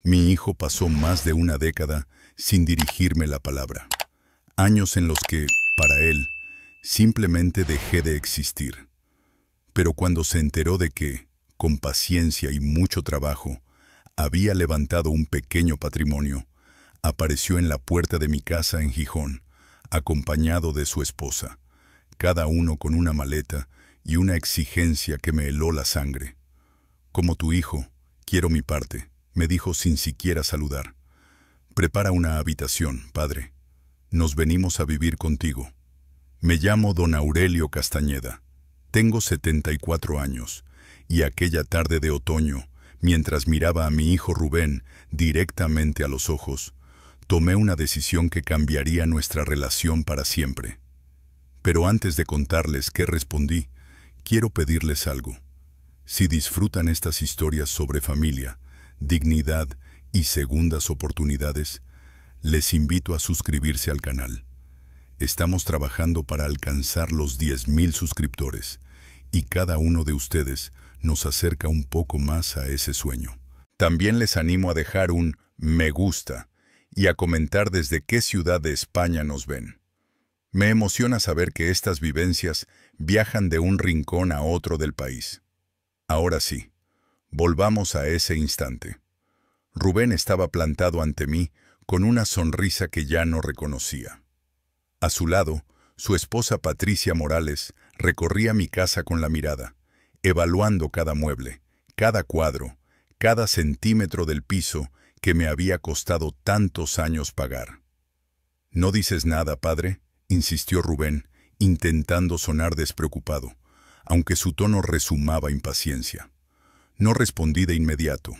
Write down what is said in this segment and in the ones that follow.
Mi hijo pasó más de una década sin dirigirme la palabra. Años en los que, para él, simplemente dejé de existir. Pero cuando se enteró de que, con paciencia y mucho trabajo, había levantado un pequeño patrimonio, apareció en la puerta de mi casa en Gijón, acompañado de su esposa, cada uno con una maleta y una exigencia que me heló la sangre. Como tu hijo, quiero mi parte, me dijo sin siquiera saludar. Prepara una habitación, padre. Nos venimos a vivir contigo. Me llamo don Aurelio Castañeda. Tengo 74 años, y aquella tarde de otoño, mientras miraba a mi hijo Rubén directamente a los ojos, tomé una decisión que cambiaría nuestra relación para siempre. Pero antes de contarles qué respondí, quiero pedirles algo. Si disfrutan estas historias sobre familia, dignidad y segundas oportunidades, les invito a suscribirse al canal. Estamos trabajando para alcanzar los 10.000 suscriptores, y cada uno de ustedes nos acerca un poco más a ese sueño. También les animo a dejar un me gusta y a comentar desde qué ciudad de España nos ven. Me emociona saber que estas vivencias viajan de un rincón a otro del país. Ahora sí, volvamos a ese instante. Rubén estaba plantado ante mí con una sonrisa que ya no reconocía. A su lado, su esposa Patricia Morales recorría mi casa con la mirada, evaluando cada mueble, cada cuadro, cada centímetro del piso que me había costado tantos años pagar. «¿No dices nada, padre?», insistió Rubén, intentando sonar despreocupado, aunque su tono rezumaba impaciencia. No respondí de inmediato.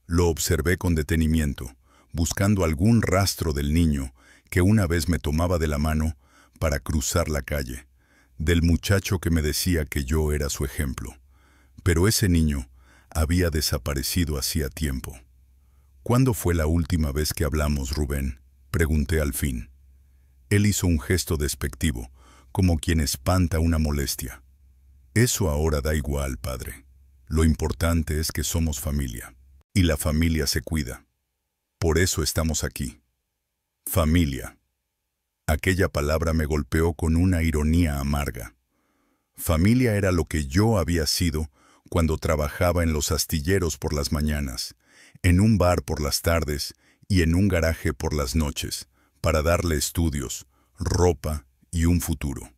Lo observé con detenimiento, buscando algún rastro del niño que una vez me tomaba de la mano para cruzar la calle, del muchacho que me decía que yo era su ejemplo. Pero ese niño había desaparecido hacía tiempo. «¿Cuándo fue la última vez que hablamos, Rubén?», pregunté al fin. Él hizo un gesto despectivo, como quien espanta una molestia. «Eso ahora da igual, padre. Lo importante es que somos familia, y la familia se cuida. Por eso estamos aquí». Familia. Aquella palabra me golpeó con una ironía amarga. Familia era lo que yo había sido cuando trabajaba en los astilleros por las mañanas, en un bar por las tardes y en un garaje por las noches, para darle estudios, ropa y un futuro.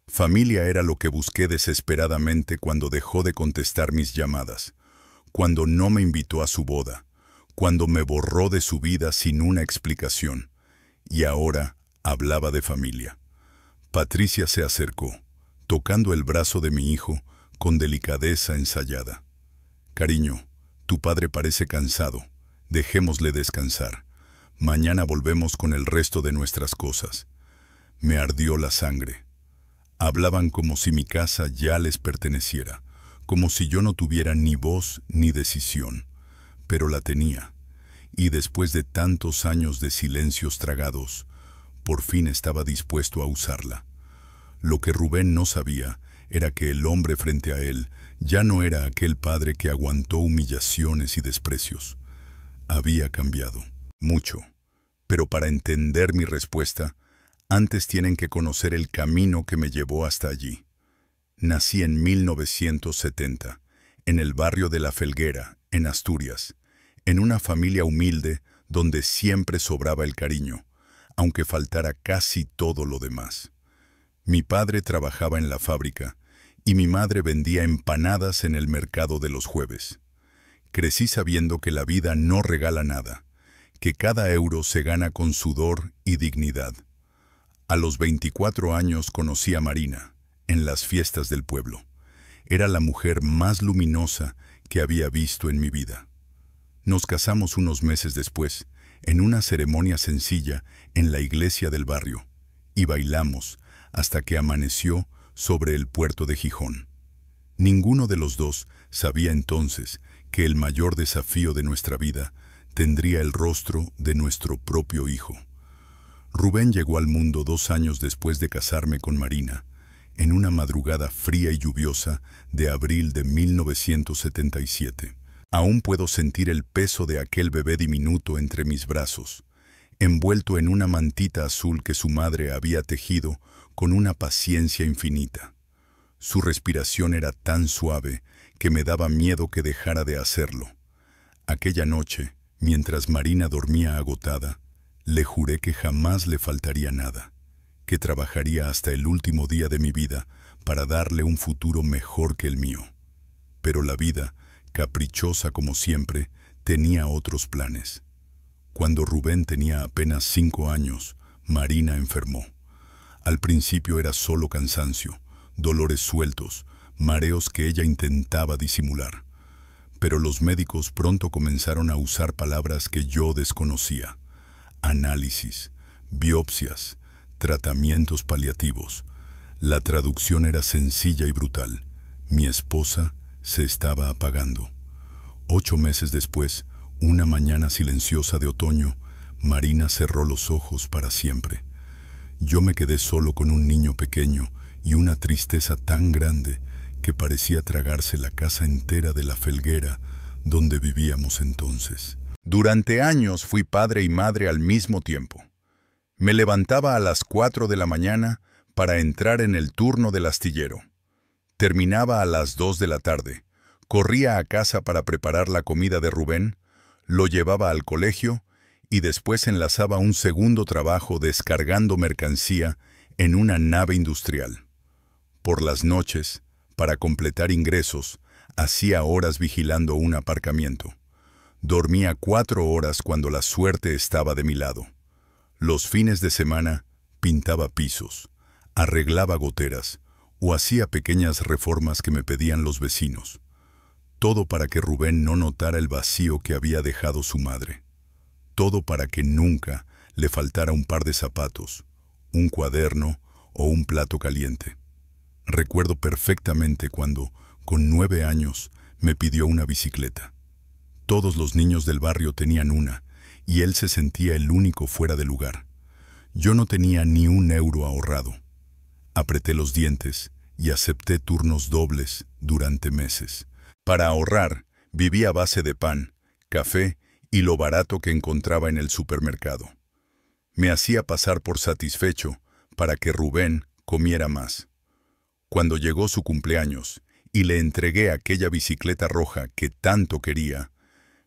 Familia era lo que busqué desesperadamente cuando dejó de contestar mis llamadas, cuando no me invitó a su boda, cuando me borró de su vida sin una explicación, y ahora hablaba de familia. Patricia se acercó, tocando el brazo de mi hijo con delicadeza ensayada. «Cariño, tu padre parece cansado. Dejémosle descansar. Mañana volvemos con el resto de nuestras cosas». Me ardió la sangre. Hablaban como si mi casa ya les perteneciera, como si yo no tuviera ni voz ni decisión. Pero la tenía, y después de tantos años de silencios tragados, por fin estaba dispuesto a usarla. Lo que Rubén no sabía era que el hombre frente a él ya no era aquel padre que aguantó humillaciones y desprecios. Había cambiado, mucho, pero para entender mi respuesta, antes tienen que conocer el camino que me llevó hasta allí. Nací en 1970, en el barrio de La Felguera, en Asturias, en una familia humilde donde siempre sobraba el cariño, aunque faltara casi todo lo demás. Mi padre trabajaba en la fábrica y mi madre vendía empanadas en el mercado de los jueves. Crecí sabiendo que la vida no regala nada, que cada euro se gana con sudor y dignidad. A los 24 años conocí a Marina, en las fiestas del pueblo. Era la mujer más luminosa que había visto en mi vida. Nos casamos unos meses después, en una ceremonia sencilla en la iglesia del barrio, y bailamos hasta que amaneció sobre el puerto de Gijón. Ninguno de los dos sabía entonces que el mayor desafío de nuestra vida tendría el rostro de nuestro propio hijo. Rubén llegó al mundo 2 años después de casarme con Marina, en una madrugada fría y lluviosa de abril de 1977. Aún puedo sentir el peso de aquel bebé diminuto entre mis brazos, envuelto en una mantita azul que su madre había tejido con una paciencia infinita. Su respiración era tan suave que me daba miedo que dejara de hacerlo. Aquella noche, mientras Marina dormía agotada, le juré que jamás le faltaría nada, que trabajaría hasta el último día de mi vida para darle un futuro mejor que el mío. Pero la vida, caprichosa como siempre, tenía otros planes. Cuando Rubén tenía apenas 5 años, Marina enfermó. Al principio era solo cansancio, dolores sueltos, mareos que ella intentaba disimular. Pero los médicos pronto comenzaron a usar palabras que yo desconocía. Análisis, biopsias, tratamientos paliativos. La traducción era sencilla y brutal. Mi esposa se estaba apagando. 8 meses después, una mañana silenciosa de otoño, Marina cerró los ojos para siempre. Yo me quedé solo con un niño pequeño y una tristeza tan grande que parecía tragarse la casa entera de la Felguera donde vivíamos entonces. Durante años fui padre y madre al mismo tiempo. Me levantaba a las 4 de la mañana para entrar en el turno del astillero. Terminaba a las 2 de la tarde. Corría a casa para preparar la comida de Rubén, lo llevaba al colegio y después enlazaba un segundo trabajo descargando mercancía en una nave industrial. Por las noches, para completar ingresos, hacía horas vigilando un aparcamiento. Dormía 4 horas cuando la suerte estaba de mi lado. Los fines de semana pintaba pisos, arreglaba goteras o hacía pequeñas reformas que me pedían los vecinos. Todo para que Rubén no notara el vacío que había dejado su madre. Todo para que nunca le faltara un par de zapatos, un cuaderno o un plato caliente. Recuerdo perfectamente cuando, con 9 años, me pidió una bicicleta. Todos los niños del barrio tenían una, y él se sentía el único fuera de lugar. Yo no tenía ni un euro ahorrado. Apreté los dientes y acepté turnos dobles durante meses. Para ahorrar, vivía a base de pan, café y lo barato que encontraba en el supermercado. Me hacía pasar por satisfecho para que Rubén comiera más. Cuando llegó su cumpleaños y le entregué aquella bicicleta roja que tanto quería,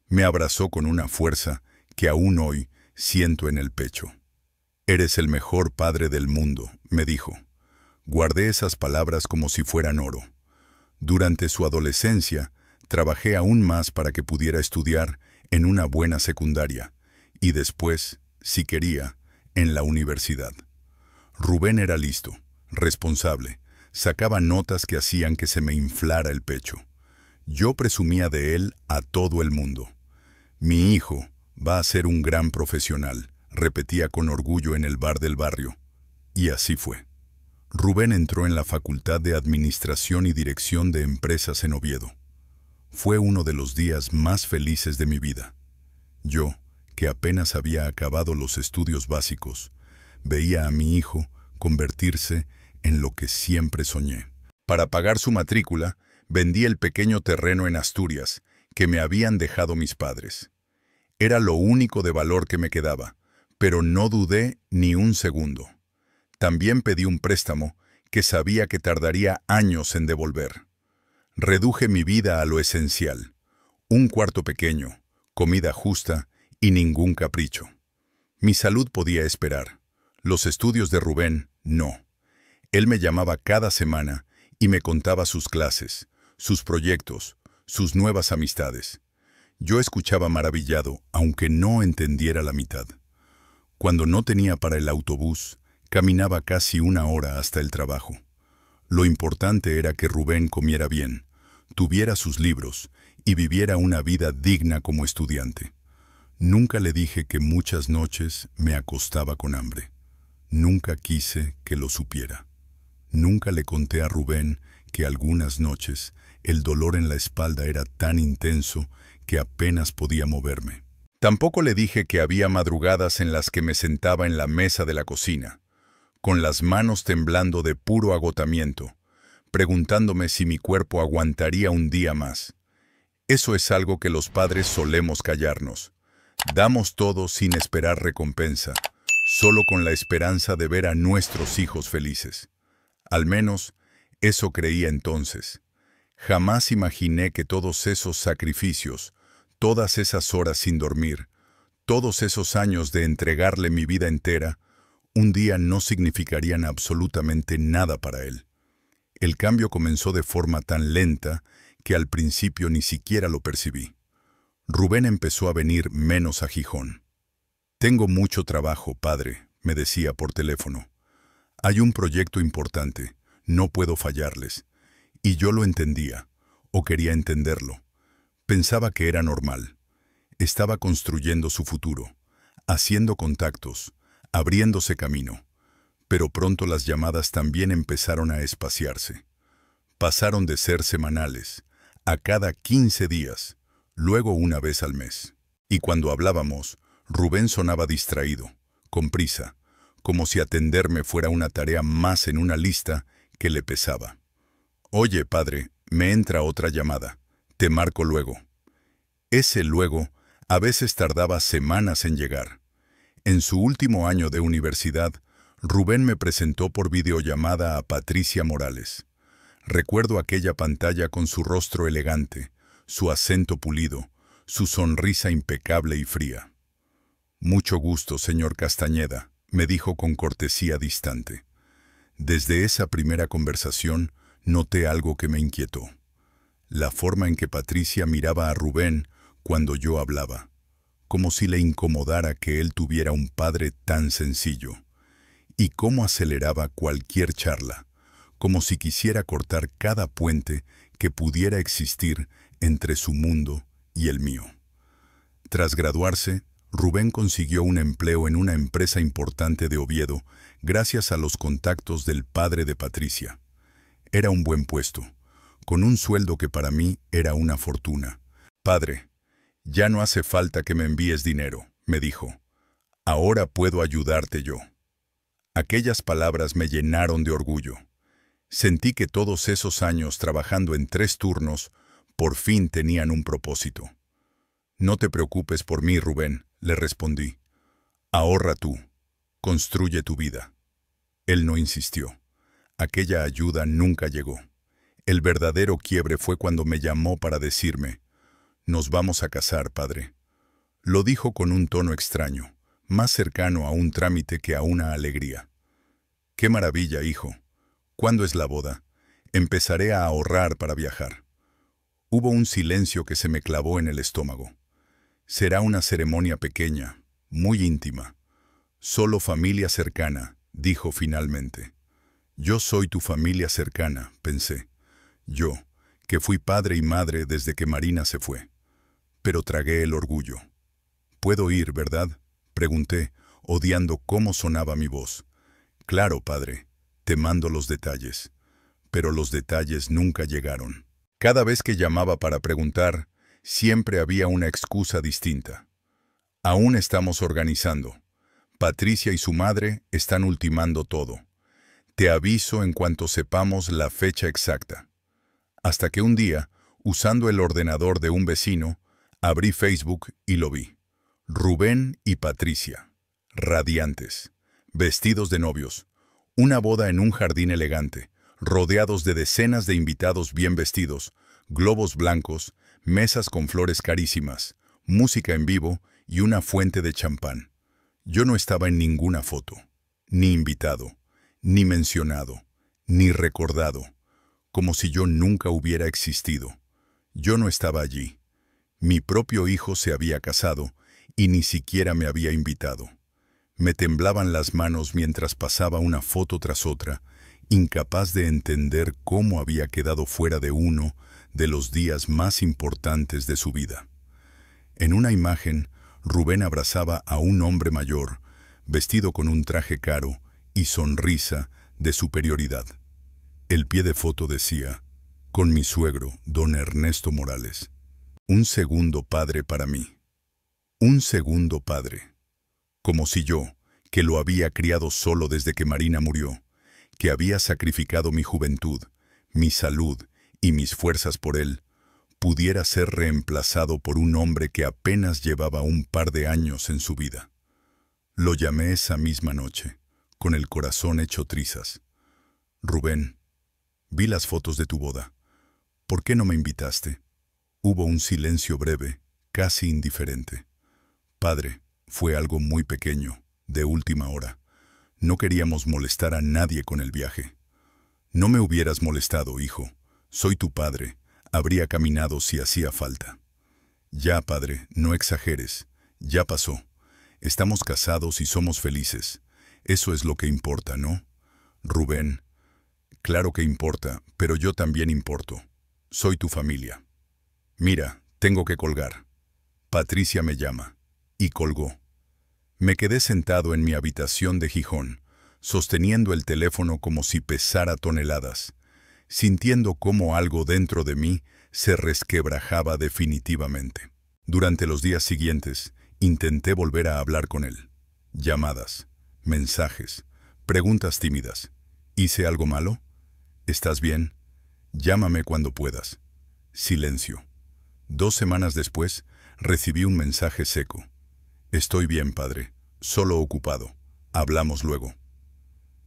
me abrazó con una fuerza que aún hoy siento en el pecho. «Eres el mejor padre del mundo», me dijo. Guardé esas palabras como si fueran oro. Durante su adolescencia, trabajé aún más para que pudiera estudiar en una buena secundaria y después, si quería, en la universidad. Rubén era listo, responsable, sacaba notas que hacían que se me inflara el pecho. Yo presumía de él a todo el mundo. «Mi hijo va a ser un gran profesional», repetía con orgullo en el bar del barrio. Y así fue. Rubén entró en la Facultad de Administración y Dirección de Empresas en Oviedo. Fue uno de los días más felices de mi vida. Yo, que apenas había acabado los estudios básicos, veía a mi hijo convertirse en lo que siempre soñé. Para pagar su matrícula, vendí el pequeño terreno en Asturias que me habían dejado mis padres. Era lo único de valor que me quedaba, pero no dudé ni un segundo. También pedí un préstamo que sabía que tardaría años en devolver. Reduje mi vida a lo esencial: un cuarto pequeño, comida justa y ningún capricho. Mi salud podía esperar. Los estudios de Rubén, no. Él me llamaba cada semana y me contaba sus clases, sus proyectos, sus nuevas amistades. Yo escuchaba maravillado, aunque no entendiera la mitad. Cuando no tenía para el autobús, caminaba casi 1 hora hasta el trabajo. Lo importante era que Rubén comiera bien, tuviera sus libros y viviera una vida digna como estudiante. Nunca le dije que muchas noches me acostaba con hambre. Nunca quise que lo supiera. Nunca le conté a Rubén que algunas noches el dolor en la espalda era tan intenso que apenas podía moverme. Tampoco le dije que había madrugadas en las que me sentaba en la mesa de la cocina, con las manos temblando de puro agotamiento, preguntándome si mi cuerpo aguantaría un día más. Eso es algo que los padres solemos callarnos. Damos todo sin esperar recompensa, solo con la esperanza de ver a nuestros hijos felices. Al menos, eso creía entonces. Jamás imaginé que todos esos sacrificios, todas esas horas sin dormir, todos esos años de entregarle mi vida entera, un día no significarían absolutamente nada para él. El cambio comenzó de forma tan lenta que al principio ni siquiera lo percibí. Rubén empezó a venir menos a Gijón. «Tengo mucho trabajo, padre», me decía por teléfono. «Hay un proyecto importante, no puedo fallarles». Y yo lo entendía, o quería entenderlo. Pensaba que era normal. Estaba construyendo su futuro, haciendo contactos, abriéndose camino. Pero pronto las llamadas también empezaron a espaciarse. Pasaron de ser semanales, a cada 15 días, luego una vez al mes. Y cuando hablábamos, Rubén sonaba distraído, con prisa, como si atenderme fuera una tarea más en una lista que le pesaba. «Oye, padre, me entra otra llamada. Te marco luego». Ese luego a veces tardaba semanas en llegar. En su último año de universidad, Rubén me presentó por videollamada a Patricia Morales. Recuerdo aquella pantalla con su rostro elegante, su acento pulido, su sonrisa impecable y fría. «Mucho gusto, señor Castañeda», me dijo con cortesía distante. Desde esa primera conversación, noté algo que me inquietó. La forma en que Patricia miraba a Rubén cuando yo hablaba, como si le incomodara que él tuviera un padre tan sencillo, y cómo aceleraba cualquier charla, como si quisiera cortar cada puente que pudiera existir entre su mundo y el mío. Tras graduarse, Rubén consiguió un empleo en una empresa importante de Oviedo gracias a los contactos del padre de Patricia. Era un buen puesto, con un sueldo que para mí era una fortuna. «Padre, ya no hace falta que me envíes dinero», me dijo. «Ahora puedo ayudarte yo». Aquellas palabras me llenaron de orgullo. Sentí que todos esos años trabajando en 3 turnos, por fin tenían un propósito. «No te preocupes por mí, Rubén», le respondí. «Ahorra tú, construye tu vida». Él no insistió. Aquella ayuda nunca llegó. El verdadero quiebre fue cuando me llamó para decirme: «Nos vamos a casar, padre». Lo dijo con un tono extraño, más cercano a un trámite que a una alegría. «Qué maravilla, hijo. ¿Cuándo es la boda? Empezaré a ahorrar para viajar». Hubo un silencio que se me clavó en el estómago. «Será una ceremonia pequeña, muy íntima. Solo familia cercana», dijo finalmente. «Yo soy tu familia cercana», pensé. Yo, que fui padre y madre desde que Marina se fue. Pero tragué el orgullo. «¿Puedo ir, verdad?», pregunté, odiando cómo sonaba mi voz. «Claro, padre, te mando los detalles». Pero los detalles nunca llegaron. Cada vez que llamaba para preguntar, siempre había una excusa distinta. «Aún estamos organizando. Patricia y su madre están ultimando todo. Te aviso en cuanto sepamos la fecha exacta». Hasta que un día, usando el ordenador de un vecino, abrí Facebook y lo vi. Rubén y Patricia, radiantes, vestidos de novios, una boda en un jardín elegante, rodeados de decenas de invitados bien vestidos, globos blancos, mesas con flores carísimas, música en vivo y una fuente de champán. Yo no estaba en ninguna foto, ni invitado, ni mencionado, ni recordado, como si yo nunca hubiera existido. Yo no estaba allí. Mi propio hijo se había casado y ni siquiera me había invitado. Me temblaban las manos mientras pasaba una foto tras otra, incapaz de entender cómo había quedado fuera de uno de los días más importantes de su vida. En una imagen, Rubén abrazaba a un hombre mayor, vestido con un traje caro y sonrisa de superioridad. El pie de foto decía: «Con mi suegro, don Ernesto Morales». Un segundo padre para mí. Un segundo padre. Como si yo, que lo había criado solo desde que Marina murió, que había sacrificado mi juventud, mi salud y mis fuerzas por él, pudiera ser reemplazado por un hombre que apenas llevaba un par de años en su vida. Lo llamé esa misma noche, con el corazón hecho trizas. Rubén, vi las fotos de tu boda. ¿Por qué no me invitaste? Hubo un silencio breve, casi indiferente. Padre, fue algo muy pequeño, de última hora. No queríamos molestar a nadie con el viaje. No me hubieras molestado, hijo. Soy tu padre. Habría caminado si hacía falta. Ya, padre, no exageres. Ya pasó. Estamos casados y somos felices. Eso es lo que importa, ¿no? Rubén, claro que importa, pero yo también importo. Soy tu familia. Mira, tengo que colgar. Patricia me llama. Y colgó. Me quedé sentado en mi habitación de Gijón, sosteniendo el teléfono como si pesara toneladas, sintiendo cómo algo dentro de mí se resquebrajaba definitivamente. Durante los días siguientes, intenté volver a hablar con él. Llamadas, mensajes, preguntas tímidas. ¿Hice algo malo? ¿Estás bien? Llámame cuando puedas. Silencio. 2 semanas después, recibí un mensaje seco. Estoy bien, padre. Solo ocupado. Hablamos luego.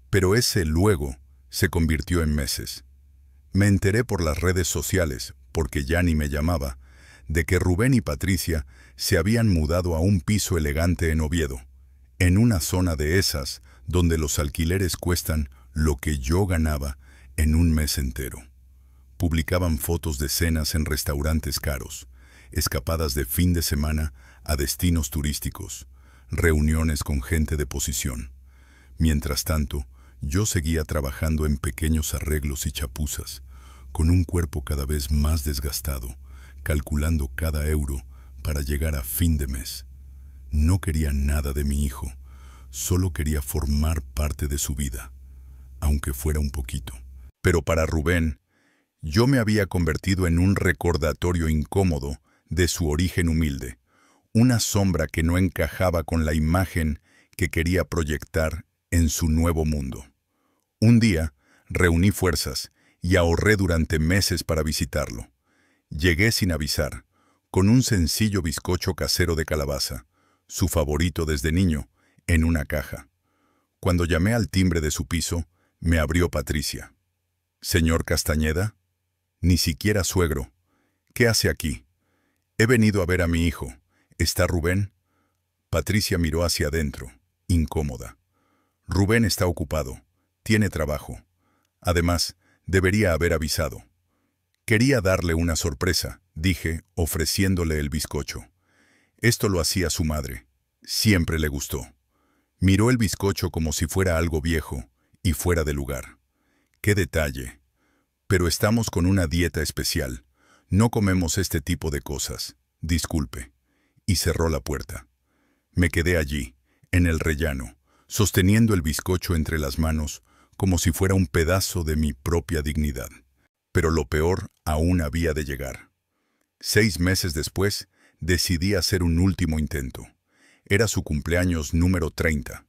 Pero ese luego se convirtió en meses. Me enteré por las redes sociales, porque ya ni me llamaba, de que Rubén y Patricia se habían mudado a un piso elegante en Oviedo, en una zona de esas donde los alquileres cuestan lo que yo ganaba en un mes entero. Publicaban fotos de cenas en restaurantes caros, escapadas de fin de semana a destinos turísticos, reuniones con gente de posición. Mientras tanto, yo seguía trabajando en pequeños arreglos y chapuzas, con un cuerpo cada vez más desgastado, calculando cada euro para llegar a fin de mes. No quería nada de mi hijo, solo quería formar parte de su vida, aunque fuera un poquito. Pero para Rubén, yo me había convertido en un recordatorio incómodo de su origen humilde, una sombra que no encajaba con la imagen que quería proyectar en su nuevo mundo. Un día, reuní fuerzas y ahorré durante meses para visitarlo. Llegué sin avisar, con un sencillo bizcocho casero de calabaza, su favorito desde niño, en una caja. Cuando llamé al timbre de su piso, me abrió Patricia. «¿Señor Castañeda?» «Ni siquiera suegro. ¿Qué hace aquí?» «He venido a ver a mi hijo. ¿Está Rubén?» Patricia miró hacia adentro, incómoda. «Rubén está ocupado. Tiene trabajo. Además, debería haber avisado». «Quería darle una sorpresa», dije, ofreciéndole el bizcocho. Esto lo hacía su madre. Siempre le gustó. Miró el bizcocho como si fuera algo viejo y fuera de lugar. «¡Qué detalle! Pero estamos con una dieta especial. No comemos este tipo de cosas. Disculpe». Y cerró la puerta. Me quedé allí, en el rellano, sosteniendo el bizcocho entre las manos, como si fuera un pedazo de mi propia dignidad. Pero lo peor aún había de llegar. 6 meses después, decidí hacer un último intento. Era su cumpleaños número 30.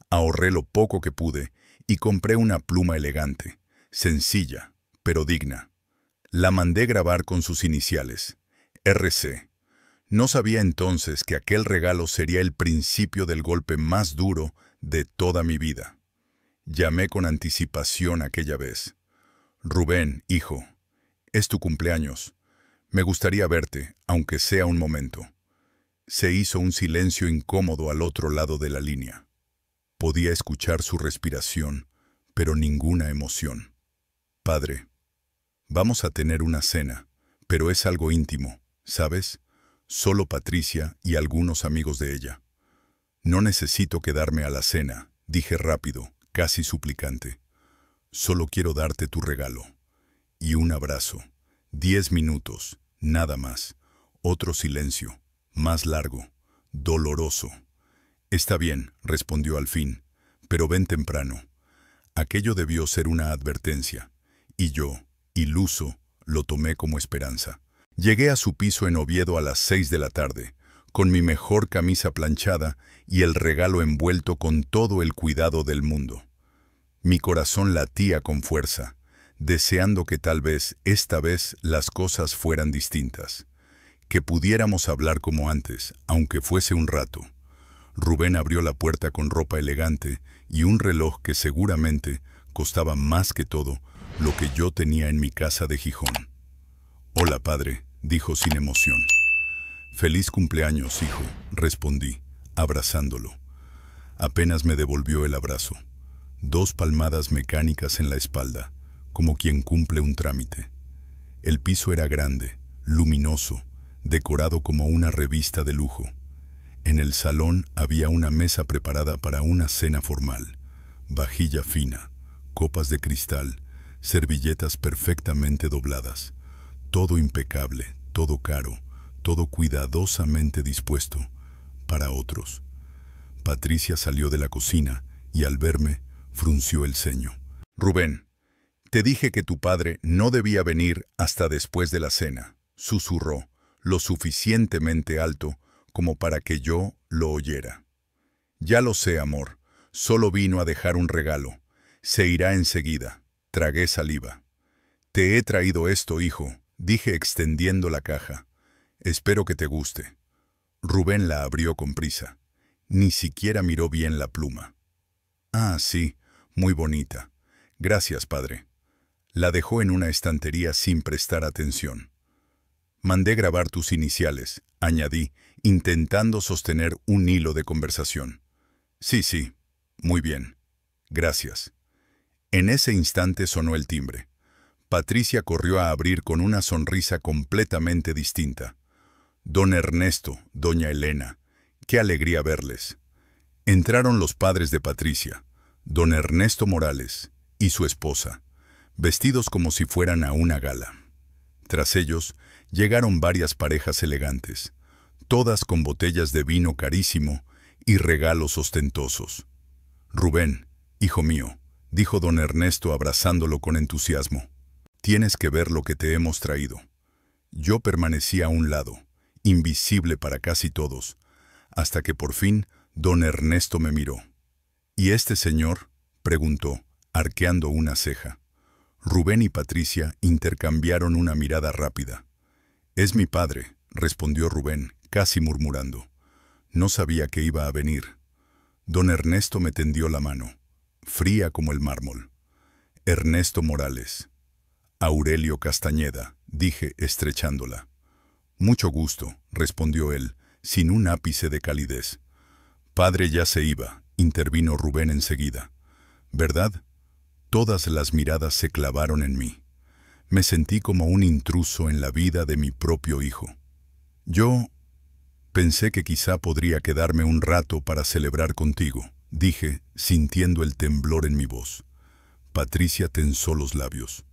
Ahorré lo poco que pude y compré una pluma elegante, sencilla, pero digna. La mandé grabar con sus iniciales, RC. No sabía entonces que aquel regalo sería el principio del golpe más duro de toda mi vida. Llamé con anticipación aquella vez. «Rubén, hijo, es tu cumpleaños. Me gustaría verte, aunque sea un momento». Se hizo un silencio incómodo al otro lado de la línea. Podía escuchar su respiración, pero ninguna emoción. «Padre, vamos a tener una cena, pero es algo íntimo, ¿sabes? Solo Patricia y algunos amigos de ella». «No necesito quedarme a la cena», dije rápido, casi suplicante. «Solo quiero darte tu regalo. Y un abrazo. 10 minutos, nada más». Otro silencio, más largo, doloroso. «Está bien», respondió al fin, «pero ven temprano». Aquello debió ser una advertencia, y yo, iluso, lo tomé como esperanza. Llegué a su piso en Oviedo a las 6 de la tarde, con mi mejor camisa planchada y el regalo envuelto con todo el cuidado del mundo. Mi corazón latía con fuerza, deseando que tal vez esta vez las cosas fueran distintas, que pudiéramos hablar como antes, aunque fuese un rato. Rubén abrió la puerta con ropa elegante y un reloj que seguramente costaba más que todo lo que yo tenía en mi casa de Gijón. «Hola, padre», dijo sin emoción. «Feliz cumpleaños, hijo», respondí, abrazándolo. Apenas me devolvió el abrazo. 2 palmadas mecánicas en la espalda, como quien cumple un trámite. El piso era grande, luminoso, decorado como una revista de lujo. En el salón había una mesa preparada para una cena formal, vajilla fina, copas de cristal, servilletas perfectamente dobladas. Todo impecable, todo caro, todo cuidadosamente dispuesto para otros. Patricia salió de la cocina y al verme frunció el ceño. «Rubén, te dije que tu padre no debía venir hasta después de la cena», susurró, lo suficientemente alto como para que yo lo oyera. «Ya lo sé, amor, solo vino a dejar un regalo. Se irá enseguida», tragué saliva. «Te he traído esto, hijo», dije extendiendo la caja. «Espero que te guste». Rubén la abrió con prisa. Ni siquiera miró bien la pluma. «Ah, sí, muy bonita. Gracias, padre». La dejó en una estantería sin prestar atención. «Mandé grabar tus iniciales», añadí, intentando sostener un hilo de conversación. Sí, muy bien. Gracias». En ese instante sonó el timbre. Patricia corrió a abrir con una sonrisa completamente distinta. «Don Ernesto, doña Elena, qué alegría verles». Entraron los padres de Patricia, don Ernesto Morales y su esposa, vestidos como si fueran a una gala. Tras ellos, llegaron varias parejas elegantes, todas con botellas de vino carísimo y regalos ostentosos. «Rubén, hijo mío», dijo don Ernesto abrazándolo con entusiasmo, «tienes que ver lo que te hemos traído». Yo permanecí a un lado, invisible para casi todos, hasta que por fin don Ernesto me miró. «¿Y este señor?», preguntó, arqueando una ceja. Rubén y Patricia intercambiaron una mirada rápida. «Es mi padre», respondió Rubén, casi murmurando. «No sabía que iba a venir». Don Ernesto me tendió la mano, fría como el mármol. «Ernesto Morales». «Aurelio Castañeda», dije estrechándola. «Mucho gusto», respondió él, sin un ápice de calidez. «Padre ya se iba», intervino Rubén enseguida. «¿Verdad?». Todas las miradas se clavaron en mí. Me sentí como un intruso en la vida de mi propio hijo. «Yo pensé que quizá podría quedarme un rato para celebrar contigo», dije, sintiendo el temblor en mi voz. Patricia tensó los labios.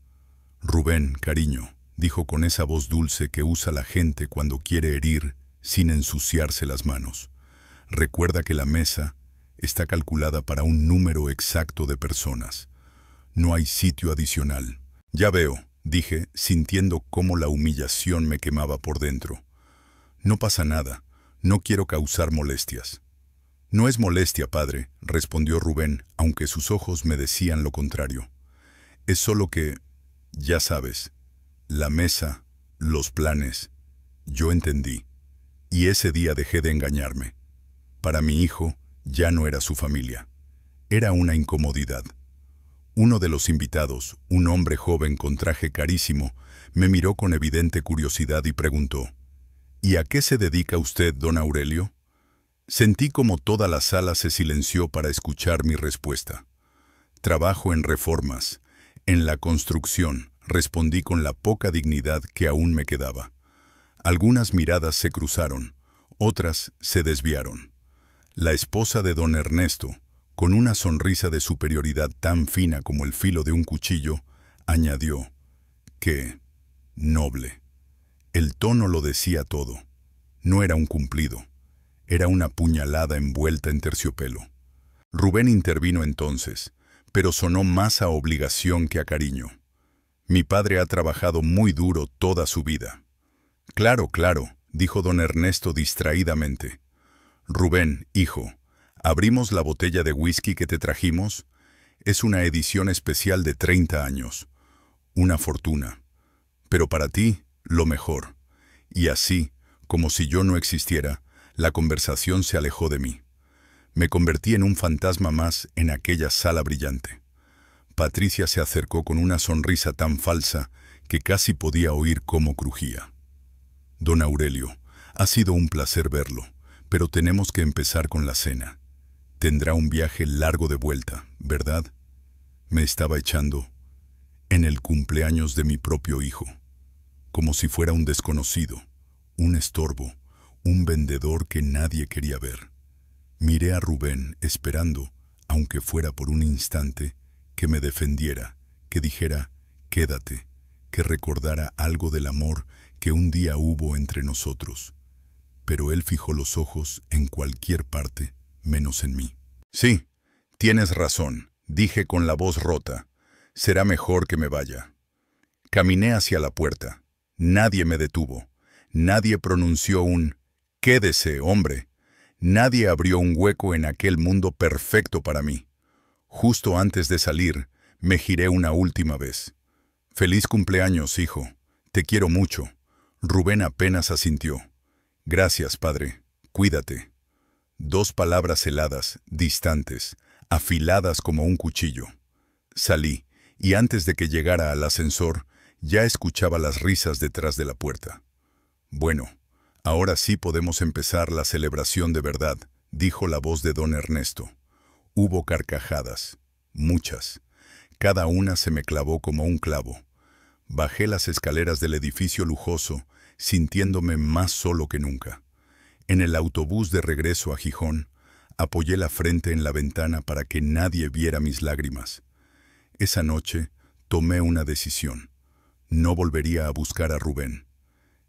«Rubén, cariño», dijo con esa voz dulce que usa la gente cuando quiere herir sin ensuciarse las manos. «Recuerda que la mesa está calculada para un número exacto de personas. No hay sitio adicional». «Ya veo», dije, sintiendo cómo la humillación me quemaba por dentro. «No pasa nada, no quiero causar molestias». «No es molestia, padre», respondió Rubén, aunque sus ojos me decían lo contrario. «Es solo que, ya sabes, la mesa, los planes». Yo entendí, y ese día dejé de engañarme. Para mi hijo, ya no era su familia. Era una incomodidad. Uno de los invitados, un hombre joven con traje carísimo, me miró con evidente curiosidad y preguntó: «¿Y a qué se dedica usted, don Aurelio?». Sentí como toda la sala se silenció para escuchar mi respuesta. «Trabajo en reformas, en la construcción», respondí con la poca dignidad que aún me quedaba. Algunas miradas se cruzaron, otras se desviaron. La esposa de don Ernesto, con una sonrisa de superioridad tan fina como el filo de un cuchillo, añadió: «Qué noble». El tono lo decía todo. No era un cumplido. Era una puñalada envuelta en terciopelo. Rubén intervino entonces, pero sonó más a obligación que a cariño. «Mi padre ha trabajado muy duro toda su vida». «Claro, claro», dijo don Ernesto distraídamente. «Rubén, hijo, ¿abrimos la botella de whisky que te trajimos? Es una edición especial de 30 años. una fortuna. Pero para ti, lo mejor. Y así, como si yo no existiera, la conversación se alejó de mí. Me convertí en un fantasma más en aquella sala brillante. Patricia se acercó con una sonrisa tan falsa que casi podía oír cómo crujía. Don Aurelio, ha sido un placer verlo, pero tenemos que empezar con la cena. Tendrá un viaje largo de vuelta, ¿verdad? Me estaba echando en el cumpleaños de mi propio hijo, como si fuera un desconocido, un estorbo, un vendedor que nadie quería ver. Miré a Rubén esperando, aunque fuera por un instante, que me defendiera, que dijera, quédate, que recordara algo del amor que un día hubo entre nosotros. Pero él fijó los ojos en cualquier parte, menos en mí. Sí, tienes razón, dije con la voz rota. Será mejor que me vaya. Caminé hacia la puerta. Nadie me detuvo. Nadie pronunció un «Quédese, hombre». Nadie abrió un hueco en aquel mundo perfecto para mí. Justo antes de salir, me giré una última vez. «Feliz cumpleaños, hijo. Te quiero mucho». Rubén apenas asintió. «Gracias, padre. Cuídate». 2 palabras heladas, distantes, afiladas como un cuchillo. Salí, y antes de que llegara al ascensor, ya escuchaba las risas detrás de la puerta. «Bueno, ahora sí podemos empezar la celebración de verdad», dijo la voz de don Ernesto. Hubo carcajadas, muchas. Cada una se me clavó como un clavo. Bajé las escaleras del edificio lujoso, sintiéndome más solo que nunca. En el autobús de regreso a Gijón, apoyé la frente en la ventana para que nadie viera mis lágrimas. Esa noche tomé una decisión. No volvería a buscar a Rubén.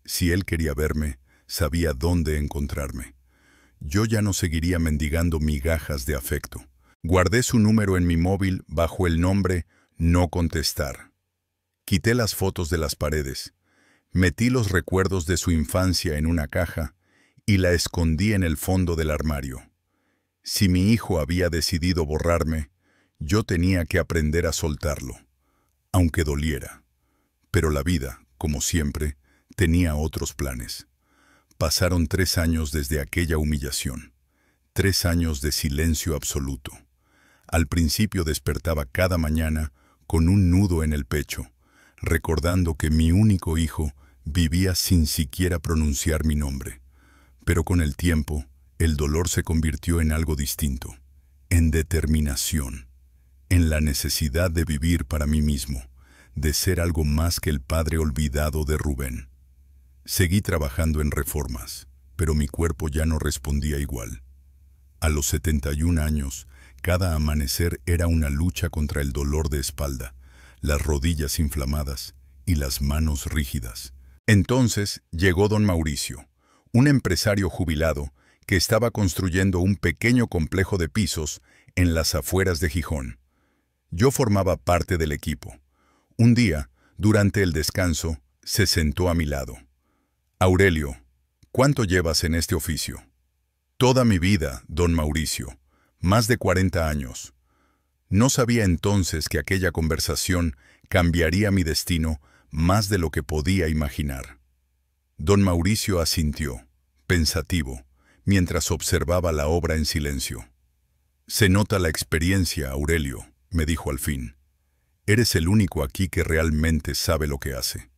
Si él quería verme, sabía dónde encontrarme. Yo ya no seguiría mendigando migajas de afecto. Guardé su número en mi móvil bajo el nombre No contestar. Quité las fotos de las paredes. Metí los recuerdos de su infancia en una caja y la escondí en el fondo del armario. Si mi hijo había decidido borrarme, yo tenía que aprender a soltarlo, aunque doliera. Pero la vida, como siempre, tenía otros planes. Pasaron 3 años desde aquella humillación. 3 años de silencio absoluto. Al principio despertaba cada mañana con un nudo en el pecho, recordando que mi único hijo vivía sin siquiera pronunciar mi nombre. Pero con el tiempo, el dolor se convirtió en algo distinto, en determinación, en la necesidad de vivir para mí mismo, de ser algo más que el padre olvidado de Rubén. Seguí trabajando en reformas, pero mi cuerpo ya no respondía igual. A los 71 años, cada amanecer era una lucha contra el dolor de espalda, las rodillas inflamadas y las manos rígidas. Entonces llegó don Mauricio, un empresario jubilado que estaba construyendo un pequeño complejo de pisos en las afueras de Gijón. Yo formaba parte del equipo. Un día, durante el descanso, se sentó a mi lado. «Aurelio, ¿cuánto llevas en este oficio?» «Toda mi vida, don Mauricio, más de 40 años». No sabía entonces que aquella conversación cambiaría mi destino más de lo que podía imaginar. Don Mauricio asintió, pensativo, mientras observaba la obra en silencio. «Se nota la experiencia, Aurelio», me dijo al fin. «Eres el único aquí que realmente sabe lo que hace.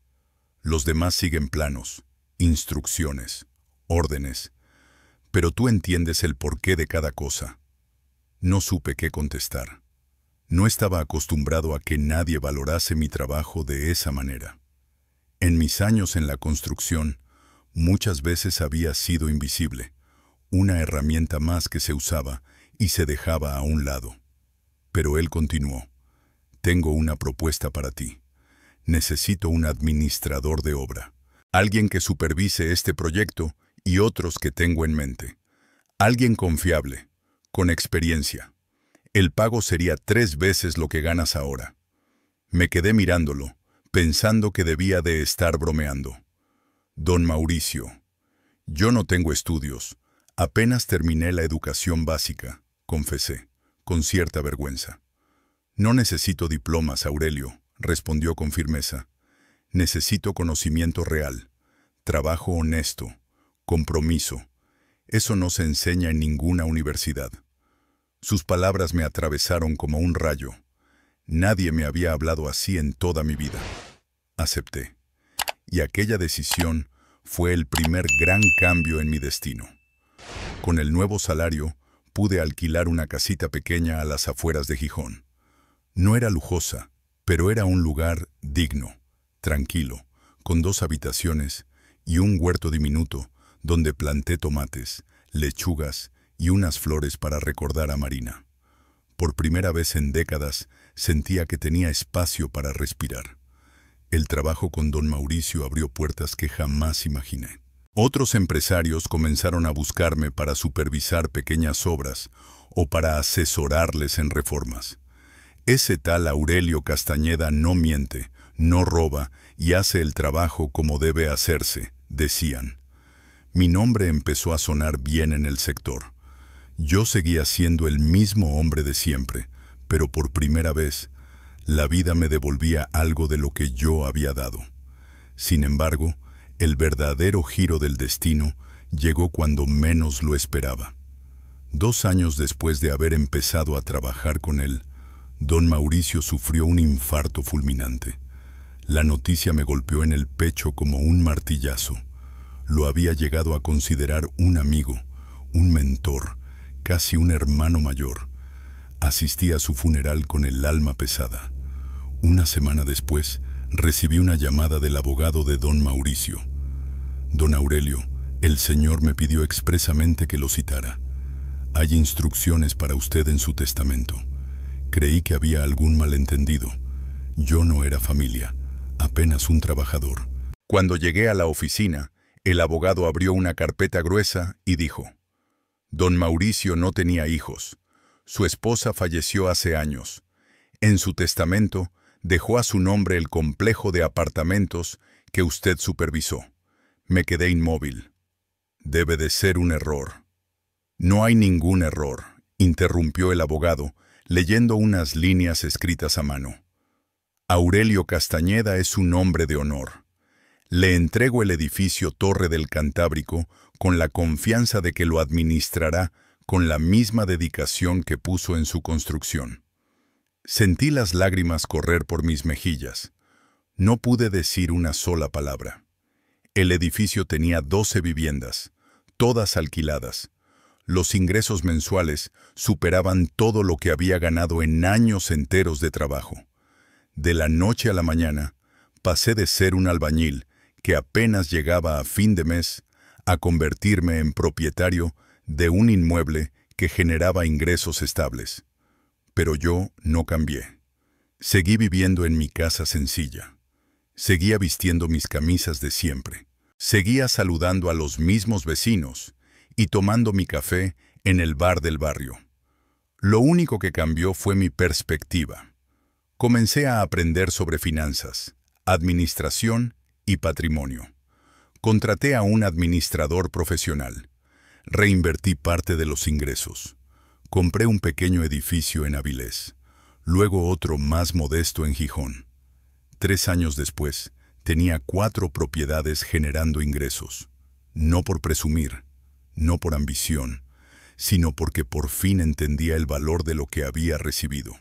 Los demás siguen planos, instrucciones, órdenes, pero tú entiendes el porqué de cada cosa». No supe qué contestar. No estaba acostumbrado a que nadie valorase mi trabajo de esa manera. En mis años en la construcción, muchas veces había sido invisible, una herramienta más que se usaba y se dejaba a un lado. Pero él continuó. «Tengo una propuesta para ti. Necesito un administrador de obra, alguien que supervise este proyecto y otros que tengo en mente. Alguien confiable, con experiencia. El pago sería 3 veces lo que ganas ahora». Me quedé mirándolo, pensando que debía de estar bromeando. «Don Mauricio, yo no tengo estudios. Apenas terminé la educación básica», confesé, con cierta vergüenza. «No necesito diplomas, Aurelio», respondió con firmeza. Necesito conocimiento real, trabajo honesto, compromiso. Eso no se enseña en ninguna universidad. Sus palabras me atravesaron como un rayo. Nadie me había hablado así en toda mi vida. Acepté. Y aquella decisión fue el primer gran cambio en mi destino. Con el nuevo salario, pude alquilar una casita pequeña a las afueras de Gijón. No era lujosa, pero era un lugar digno, tranquilo, con 2 habitaciones y un huerto diminuto donde planté tomates, lechugas y unas flores para recordar a Marina. Por primera vez en décadas sentía que tenía espacio para respirar. El trabajo con don Mauricio abrió puertas que jamás imaginé. Otros empresarios comenzaron a buscarme para supervisar pequeñas obras o para asesorarles en reformas. Ese tal Aurelio Castañeda no miente, no roba y hace el trabajo como debe hacerse, decían. Mi nombre empezó a sonar bien en el sector. Yo seguía siendo el mismo hombre de siempre, pero por primera vez, la vida me devolvía algo de lo que yo había dado. Sin embargo, el verdadero giro del destino llegó cuando menos lo esperaba. 2 años después de haber empezado a trabajar con él, don Mauricio sufrió un infarto fulminante. La noticia me golpeó en el pecho como un martillazo. Lo había llegado a considerar un amigo, un mentor, casi un hermano mayor. Asistí a su funeral con el alma pesada. Una semana después, recibí una llamada del abogado de don Mauricio. Don Aurelio, el señor me pidió expresamente que lo citara. Hay instrucciones para usted en su testamento. Creí que había algún malentendido. Yo no era familia, apenas un trabajador. Cuando llegué a la oficina, el abogado abrió una carpeta gruesa y dijo: Don Mauricio no tenía hijos. Su esposa falleció hace años. En su testamento, dejó a su nombre el complejo de apartamentos que usted supervisó. Me quedé inmóvil. Debe de ser un error. No hay ningún error, interrumpió el abogado, leyendo unas líneas escritas a mano. Aurelio Castañeda es un hombre de honor. Le entrego el edificio Torre del Cantábrico con la confianza de que lo administrará con la misma dedicación que puso en su construcción. Sentí las lágrimas correr por mis mejillas. No pude decir una sola palabra. El edificio tenía 12 viviendas, todas alquiladas. Los ingresos mensuales superaban todo lo que había ganado en años enteros de trabajo. De la noche a la mañana, pasé de ser un albañil que apenas llegaba a fin de mes a convertirme en propietario de un inmueble que generaba ingresos estables. Pero yo no cambié. Seguí viviendo en mi casa sencilla. Seguía vistiendo mis camisas de siempre. Seguía saludando a los mismos vecinos y tomando mi café en el bar del barrio. Lo único que cambió fue mi perspectiva. Comencé a aprender sobre finanzas, administración y patrimonio. Contraté a un administrador profesional. Reinvertí parte de los ingresos. Compré un pequeño edificio en Avilés, luego otro más modesto en Gijón. 3 años después, tenía 4 propiedades generando ingresos. No por presumir, no por ambición, sino porque por fin entendía el valor de lo que había recibido.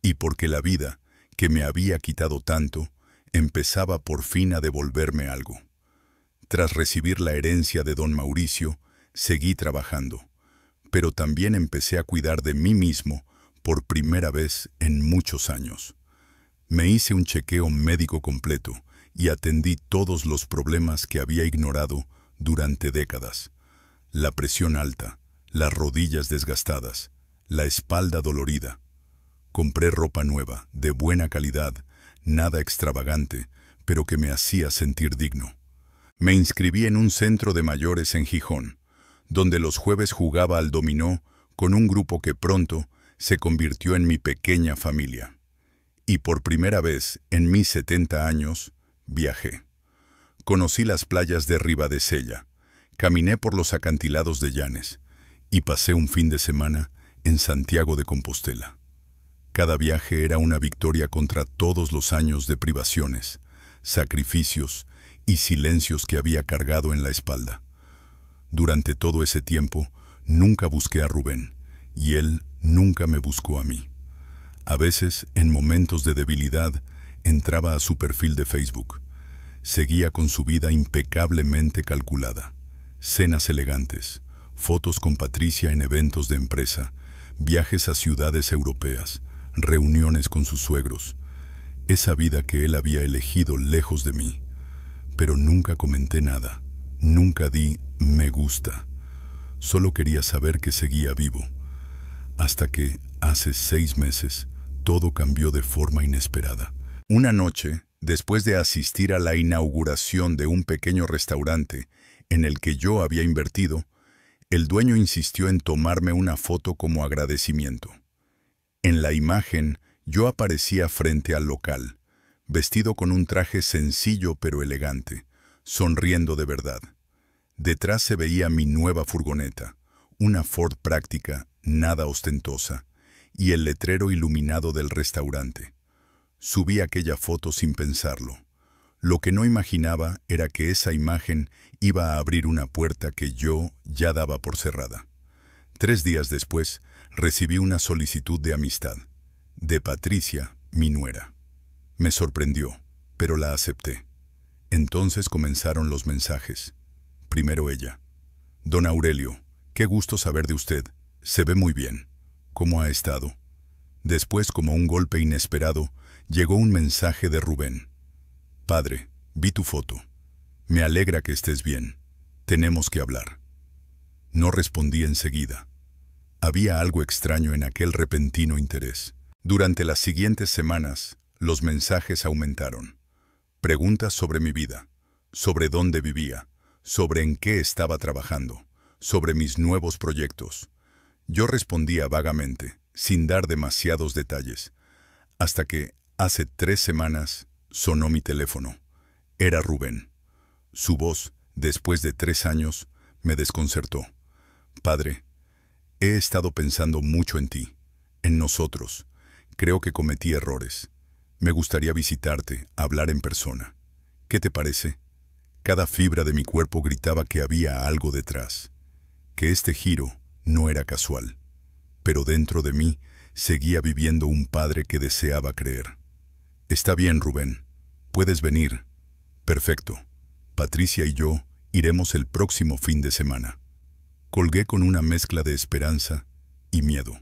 Y porque la vida, que me había quitado tanto, empezaba por fin a devolverme algo. Tras recibir la herencia de don Mauricio, seguí trabajando, pero también empecé a cuidar de mí mismo por primera vez en muchos años. Me hice un chequeo médico completo y atendí todos los problemas que había ignorado durante décadas. La presión alta, las rodillas desgastadas, la espalda dolorida. Compré ropa nueva, de buena calidad, nada extravagante, pero que me hacía sentir digno. Me inscribí en un centro de mayores en Gijón, donde los jueves jugaba al dominó con un grupo que pronto se convirtió en mi pequeña familia. Y por primera vez en mis 70 años, viajé. Conocí las playas de Ribadesella, caminé por los acantilados de Llanes y pasé un fin de semana en Santiago de Compostela. Cada viaje era una victoria contra todos los años de privaciones, sacrificios y silencios que había cargado en la espalda. Durante todo ese tiempo, nunca busqué a Rubén, y él nunca me buscó a mí. A veces, en momentos de debilidad, entraba a su perfil de Facebook. Seguía con su vida impecablemente calculada. Cenas elegantes, fotos con Patricia en eventos de empresa, viajes a ciudades europeas, reuniones con sus suegros. Esa vida que él había elegido lejos de mí. Pero nunca comenté nada. Nunca di me gusta. Solo quería saber que seguía vivo. Hasta que, hace 6 meses, todo cambió de forma inesperada. Una noche, después de asistir a la inauguración de un pequeño restaurante en el que yo había invertido, el dueño insistió en tomarme una foto como agradecimiento. En la imagen, yo aparecía frente al local, vestido con un traje sencillo pero elegante, sonriendo de verdad. Detrás se veía mi nueva furgoneta, una Ford práctica, nada ostentosa, y el letrero iluminado del restaurante. Subí aquella foto sin pensarlo. Lo que no imaginaba era que esa imagen iba a abrir una puerta que yo ya daba por cerrada. 3 días después, recibí una solicitud de amistad, de Patricia, mi nuera. Me sorprendió, pero la acepté. Entonces comenzaron los mensajes. Primero ella. Don Aurelio, qué gusto saber de usted. Se ve muy bien. ¿Cómo ha estado? Después, como un golpe inesperado, llegó un mensaje de Rubén. Padre, vi tu foto. Me alegra que estés bien. Tenemos que hablar. No respondí enseguida. Había algo extraño en aquel repentino interés. Durante las siguientes semanas, los mensajes aumentaron. Preguntas sobre mi vida, sobre dónde vivía, sobre en qué estaba trabajando, sobre mis nuevos proyectos. Yo respondía vagamente, sin dar demasiados detalles, hasta que, hace 3 semanas, sonó mi teléfono. Era Rubén. Su voz, después de 3 años, me desconcertó. Padre, he estado pensando mucho en ti, en nosotros. Creo que cometí errores. Me gustaría visitarte, hablar en persona. ¿Qué te parece? Cada fibra de mi cuerpo gritaba que había algo detrás, que este giro no era casual. Pero dentro de mí seguía viviendo un padre que deseaba creer. Está bien, Rubén. Puedes venir. Perfecto. Patricia y yo iremos el próximo fin de semana. Colgué con una mezcla de esperanza y miedo.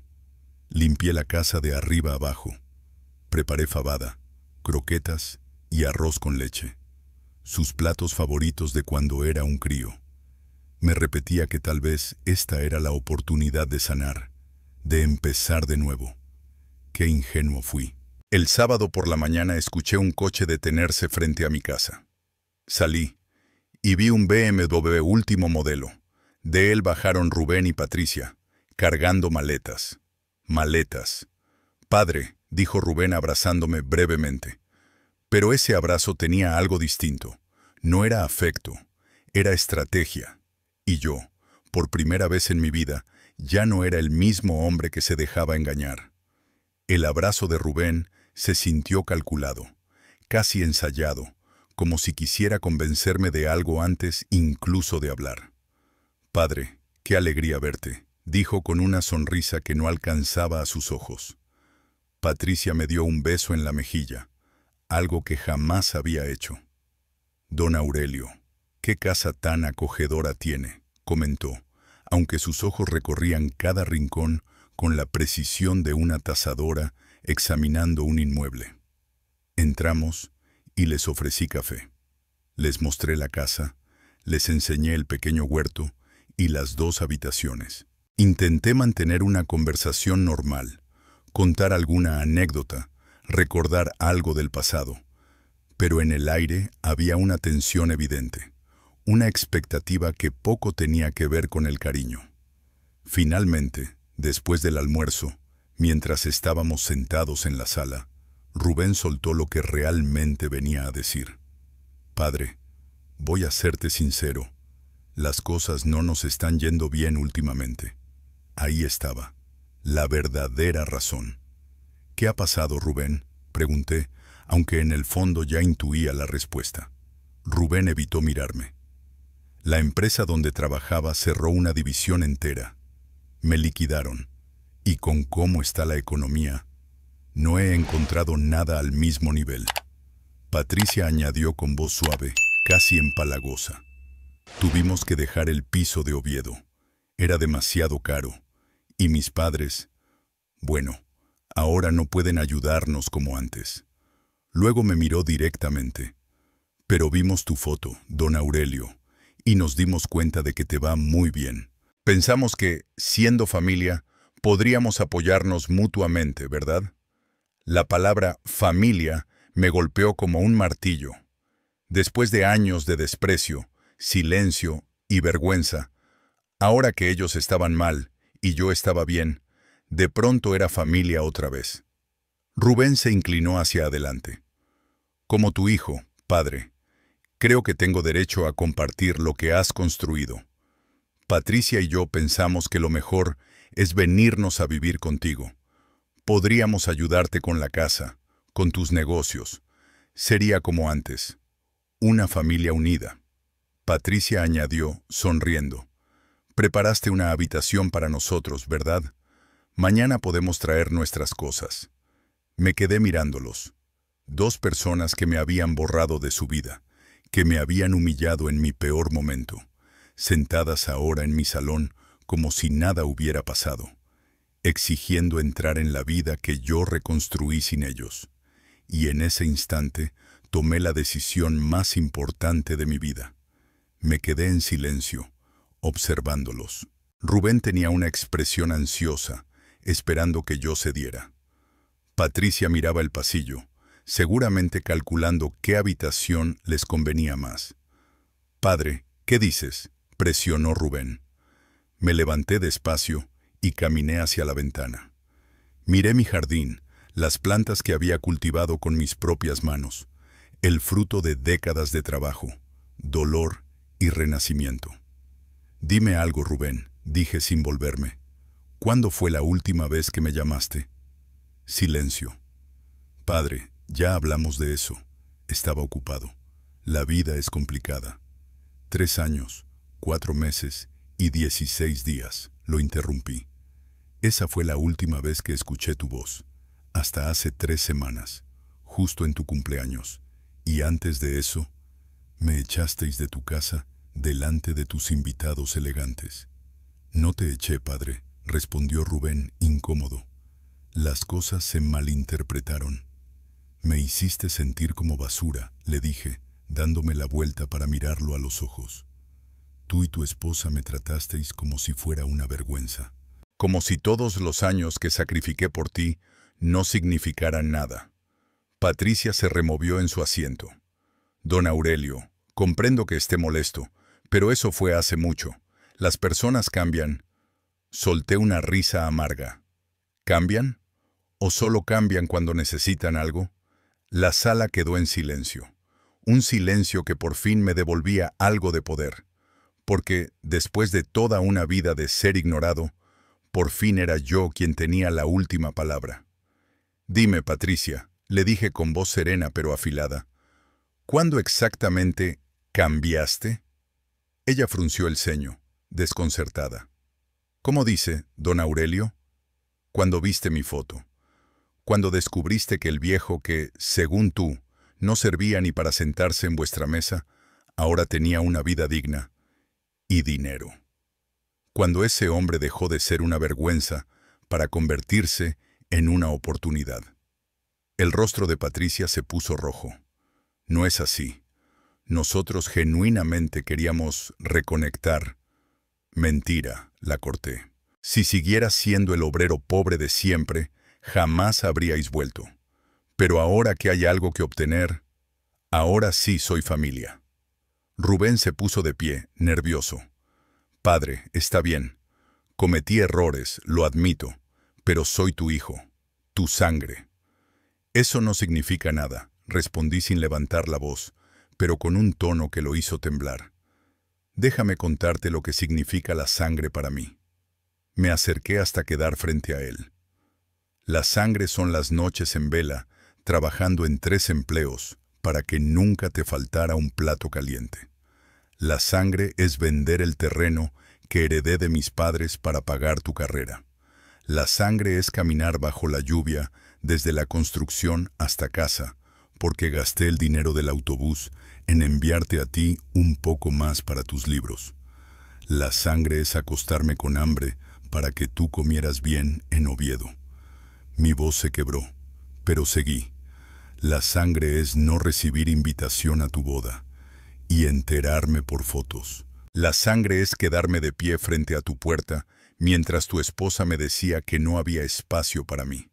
Limpié la casa de arriba abajo. Preparé fabada, croquetas y arroz con leche. Sus platos favoritos de cuando era un crío. Me repetía que tal vez esta era la oportunidad de sanar, de empezar de nuevo. Qué ingenuo fui. El sábado por la mañana escuché un coche detenerse frente a mi casa. Salí y vi un BMW último modelo. De él bajaron Rubén y Patricia, cargando maletas. Maletas. Padre, dijo Rubén abrazándome brevemente. Pero ese abrazo tenía algo distinto. No era afecto, era estrategia. Y yo, por primera vez en mi vida, ya no era el mismo hombre que se dejaba engañar. El abrazo de Rubén se sintió calculado, casi ensayado, como si quisiera convencerme de algo antes incluso de hablar. Padre, qué alegría verte, dijo con una sonrisa que no alcanzaba a sus ojos. Patricia me dio un beso en la mejilla, algo que jamás había hecho. Don Aurelio, qué casa tan acogedora tiene, comentó, aunque sus ojos recorrían cada rincón con la precisión de una tasadora examinando un inmueble. Entramos y les ofrecí café. Les mostré la casa, les enseñé el pequeño huerto y las 2 habitaciones. Intenté mantener una conversación normal, contar alguna anécdota, recordar algo del pasado, pero en el aire había una tensión evidente, una expectativa que poco tenía que ver con el cariño. Finalmente, después del almuerzo, mientras estábamos sentados en la sala, Rubén soltó lo que realmente venía a decir. Padre, voy a serte sincero, las cosas no nos están yendo bien últimamente. Ahí estaba, la verdadera razón. ¿Qué ha pasado, Rubén?, pregunté, aunque en el fondo ya intuía la respuesta. Rubén evitó mirarme. La empresa donde trabajaba cerró una división entera. Me liquidaron. Y con cómo está la economía, no he encontrado nada al mismo nivel. Patricia añadió con voz suave, casi empalagosa. Tuvimos que dejar el piso de Oviedo. Era demasiado caro. Y mis padres, bueno, ahora no pueden ayudarnos como antes. Luego me miró directamente. Pero vimos tu foto, don Aurelio, y nos dimos cuenta de que te va muy bien. Pensamos que, siendo familia, podríamos apoyarnos mutuamente, ¿verdad? La palabra familia me golpeó como un martillo. Después de años de desprecio, silencio y vergüenza, ahora que ellos estaban mal y yo estaba bien, de pronto era familia otra vez. Rubén se inclinó hacia adelante. Como tu hijo, padre, creo que tengo derecho a compartir lo que has construido. Patricia y yo pensamos que lo mejor es venirnos a vivir contigo. Podríamos ayudarte con la casa, con tus negocios. Sería como antes, una familia unida. Patricia añadió, sonriendo. Preparaste una habitación para nosotros, ¿verdad? Mañana podemos traer nuestras cosas. Me quedé mirándolos. Dos personas que me habían borrado de su vida, que me habían humillado en mi peor momento, sentadas ahora en mi salón como si nada hubiera pasado, exigiendo entrar en la vida que yo reconstruí sin ellos. Y en ese instante tomé la decisión más importante de mi vida. Me quedé en silencio, observándolos. Rubén tenía una expresión ansiosa, esperando que yo cediera. Patricia miraba el pasillo, seguramente calculando qué habitación les convenía más. «Padre, ¿qué dices?», presionó Rubén. Me levanté despacio y caminé hacia la ventana. Miré mi jardín, las plantas que había cultivado con mis propias manos, el fruto de décadas de trabajo, dolor y renacimiento. «Dime algo, Rubén», dije sin volverme. «¿Cuándo fue la última vez que me llamaste?». Silencio. «Padre, ya hablamos de eso». Estaba ocupado. La vida es complicada. 3 años, 4 meses y 16 días, lo interrumpí. Esa fue la última vez que escuché tu voz. Hasta hace 3 semanas, justo en tu cumpleaños. Y antes de eso, me echasteis de tu casa delante de tus invitados elegantes. «No te eché, padre», respondió Rubén, incómodo. «Las cosas se malinterpretaron». «Me hiciste sentir como basura», le dije, dándome la vuelta para mirarlo a los ojos. «Tú y tu esposa me tratasteis como si fuera una vergüenza. Como si todos los años que sacrifiqué por ti no significaran nada». Patricia se removió en su asiento. «Don Aurelio, comprendo que esté molesto, pero eso fue hace mucho. Las personas cambian». Solté una risa amarga. ¿Cambian? ¿O solo cambian cuando necesitan algo? La sala quedó en silencio. Un silencio que por fin me devolvía algo de poder. Porque, después de toda una vida de ser ignorado, por fin era yo quien tenía la última palabra. «Dime, Patricia», le dije con voz serena pero afilada, «¿cuándo exactamente cambiaste?». Ella frunció el ceño, desconcertada. «¿Cómo dice, don Aurelio?». «Cuando viste mi foto. Cuando descubriste que el viejo que, según tú, no servía ni para sentarse en vuestra mesa, ahora tenía una vida digna y dinero. Cuando ese hombre dejó de ser una vergüenza para convertirse en una oportunidad». El rostro de Patricia se puso rojo. «No es así. Nosotros genuinamente queríamos reconectar». «Mentira», la corté. «Si siguieras siendo el obrero pobre de siempre, jamás habríais vuelto. Pero ahora que hay algo que obtener, ahora sí soy familia». Rubén se puso de pie, nervioso. «Padre, está bien. Cometí errores, lo admito, pero soy tu hijo, tu sangre». «Eso no significa nada», respondí sin levantar la voz, pero con un tono que lo hizo temblar. «Déjame contarte lo que significa la sangre para mí». Me acerqué hasta quedar frente a él. La sangre son las noches en vela, trabajando en 3 empleos, para que nunca te faltara un plato caliente. La sangre es vender el terreno que heredé de mis padres para pagar tu carrera. La sangre es caminar bajo la lluvia, desde la construcción hasta casa, porque gasté el dinero del autobús en enviarte a ti un poco más para tus libros. La sangre es acostarme con hambre para que tú comieras bien en Oviedo. Mi voz se quebró, pero seguí. La sangre es no recibir invitación a tu boda y enterarme por fotos. La sangre es quedarme de pie frente a tu puerta mientras tu esposa me decía que no había espacio para mí.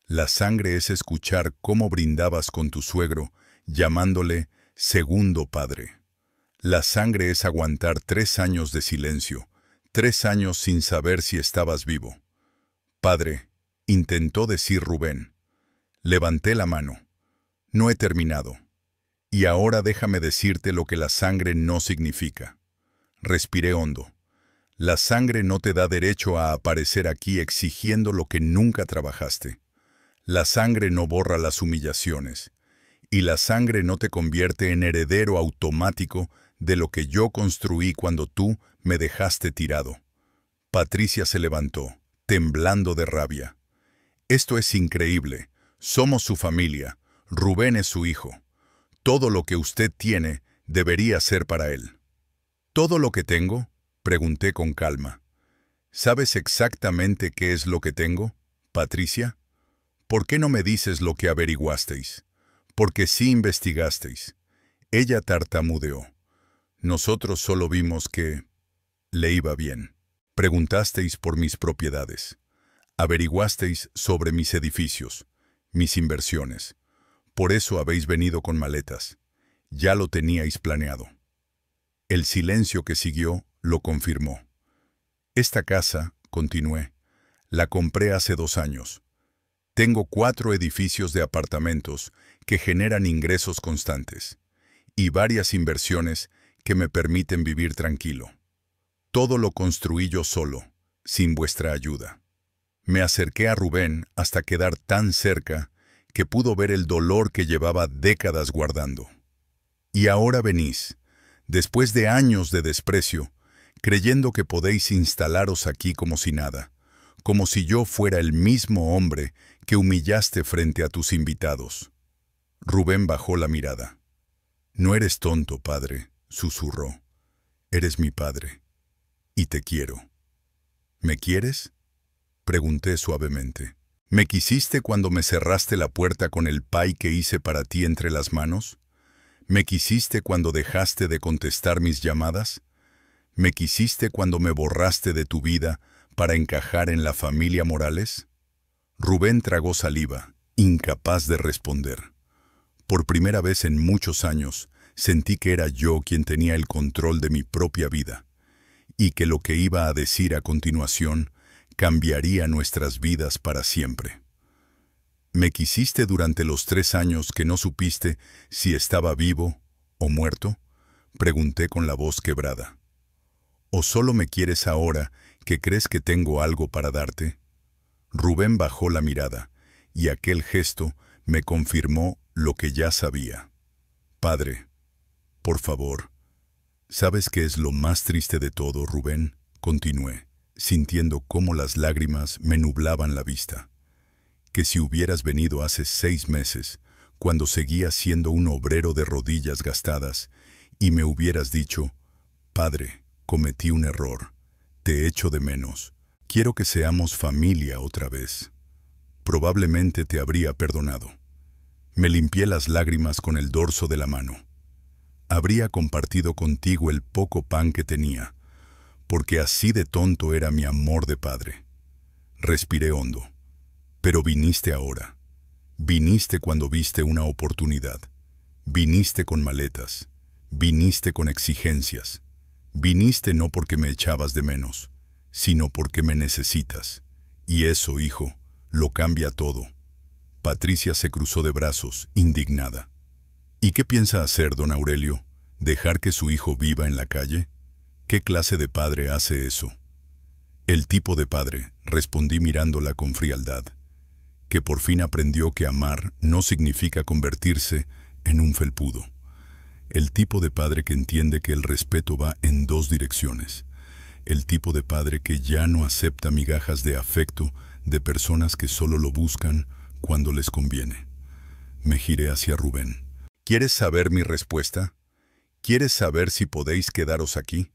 La sangre es escuchar cómo brindabas con tu suegro, llamándole segundo padre. La sangre es aguantar 3 años de silencio, 3 años sin saber si estabas vivo. Padre, intentó decir Rubén. Levanté la mano. No he terminado. Y ahora déjame decirte lo que la sangre no significa. Respiré hondo. La sangre no te da derecho a aparecer aquí exigiendo lo que nunca trabajaste. La sangre no borra las humillaciones. Y la sangre no te convierte en heredero automático de lo que yo construí cuando tú me dejaste tirado. Patricia se levantó, temblando de rabia. Esto es increíble. Somos su familia. Rubén es su hijo. Todo lo que usted tiene debería ser para él. ¿Todo lo que tengo? Pregunté con calma. ¿Sabes exactamente qué es lo que tengo, Patricia? ¿Por qué no me dices lo que averiguasteis? Porque sí investigasteis. Ella tartamudeó. Nosotros solo vimos que le iba bien. Preguntasteis por mis propiedades. Averiguasteis sobre mis edificios, mis inversiones. Por eso habéis venido con maletas. Ya lo teníais planeado. El silencio que siguió lo confirmó. Esta casa, continué, la compré hace 2 años. Tengo 4 edificios de apartamentos que generan ingresos constantes y varias inversiones que me permiten vivir tranquilo. Todo lo construí yo solo, sin vuestra ayuda. Me acerqué a Rubén hasta quedar tan cerca que pudo ver el dolor que llevaba décadas guardando. Y ahora venís, después de años de desprecio, creyendo que podéis instalaros aquí como si nada, como si yo fuera el mismo hombre que humillaste frente a tus invitados. Rubén bajó la mirada. No eres tonto, padre, susurró. Eres mi padre. Y te quiero. ¿Me quieres? Pregunté suavemente. ¿Me quisiste cuando me cerraste la puerta con el pay que hice para ti entre las manos? ¿Me quisiste cuando dejaste de contestar mis llamadas? ¿Me quisiste cuando me borraste de tu vida para encajar en la familia Morales? Rubén tragó saliva, incapaz de responder. Por primera vez en muchos años, sentí que era yo quien tenía el control de mi propia vida, y que lo que iba a decir a continuación cambiaría nuestras vidas para siempre. ¿Me quisiste durante los 3 años que no supiste si estaba vivo o muerto? Pregunté con la voz quebrada. ¿O solo me quieres ahora que crees que tengo algo para darte? Rubén bajó la mirada, y aquel gesto me confirmó lo que ya sabía. Padre, por favor. ¿Sabes qué es lo más triste de todo, Rubén? Continué, sintiendo cómo las lágrimas me nublaban la vista. Que si hubieras venido hace 6 meses, cuando seguía siendo un obrero de rodillas gastadas, y me hubieras dicho, Padre, cometí un error, te echo de menos, quiero que seamos familia otra vez. Probablemente te habría perdonado. Me limpié las lágrimas con el dorso de la mano. Habría compartido contigo el poco pan que tenía, porque así de tonto era mi amor de padre. Respiré hondo. Pero viniste ahora. Viniste cuando viste una oportunidad. Viniste con maletas. Viniste con exigencias. Viniste no porque me echabas de menos, sino porque me necesitas. Y eso, hijo, lo cambia todo. Patricia se cruzó de brazos, indignada. ¿Y qué piensa hacer, don Aurelio? ¿Dejar que su hijo viva en la calle? ¿Qué clase de padre hace eso? El tipo de padre, respondí mirándola con frialdad. que por fin aprendió que amar no significa convertirse en un felpudo. El tipo de padre que entiende que el respeto va en dos direcciones. El tipo de padre que ya no acepta migajas de afecto de personas que solo lo buscan cuando les conviene. Me giré hacia Rubén. ¿Quieres saber mi respuesta? ¿Quieres saber si podéis quedaros aquí?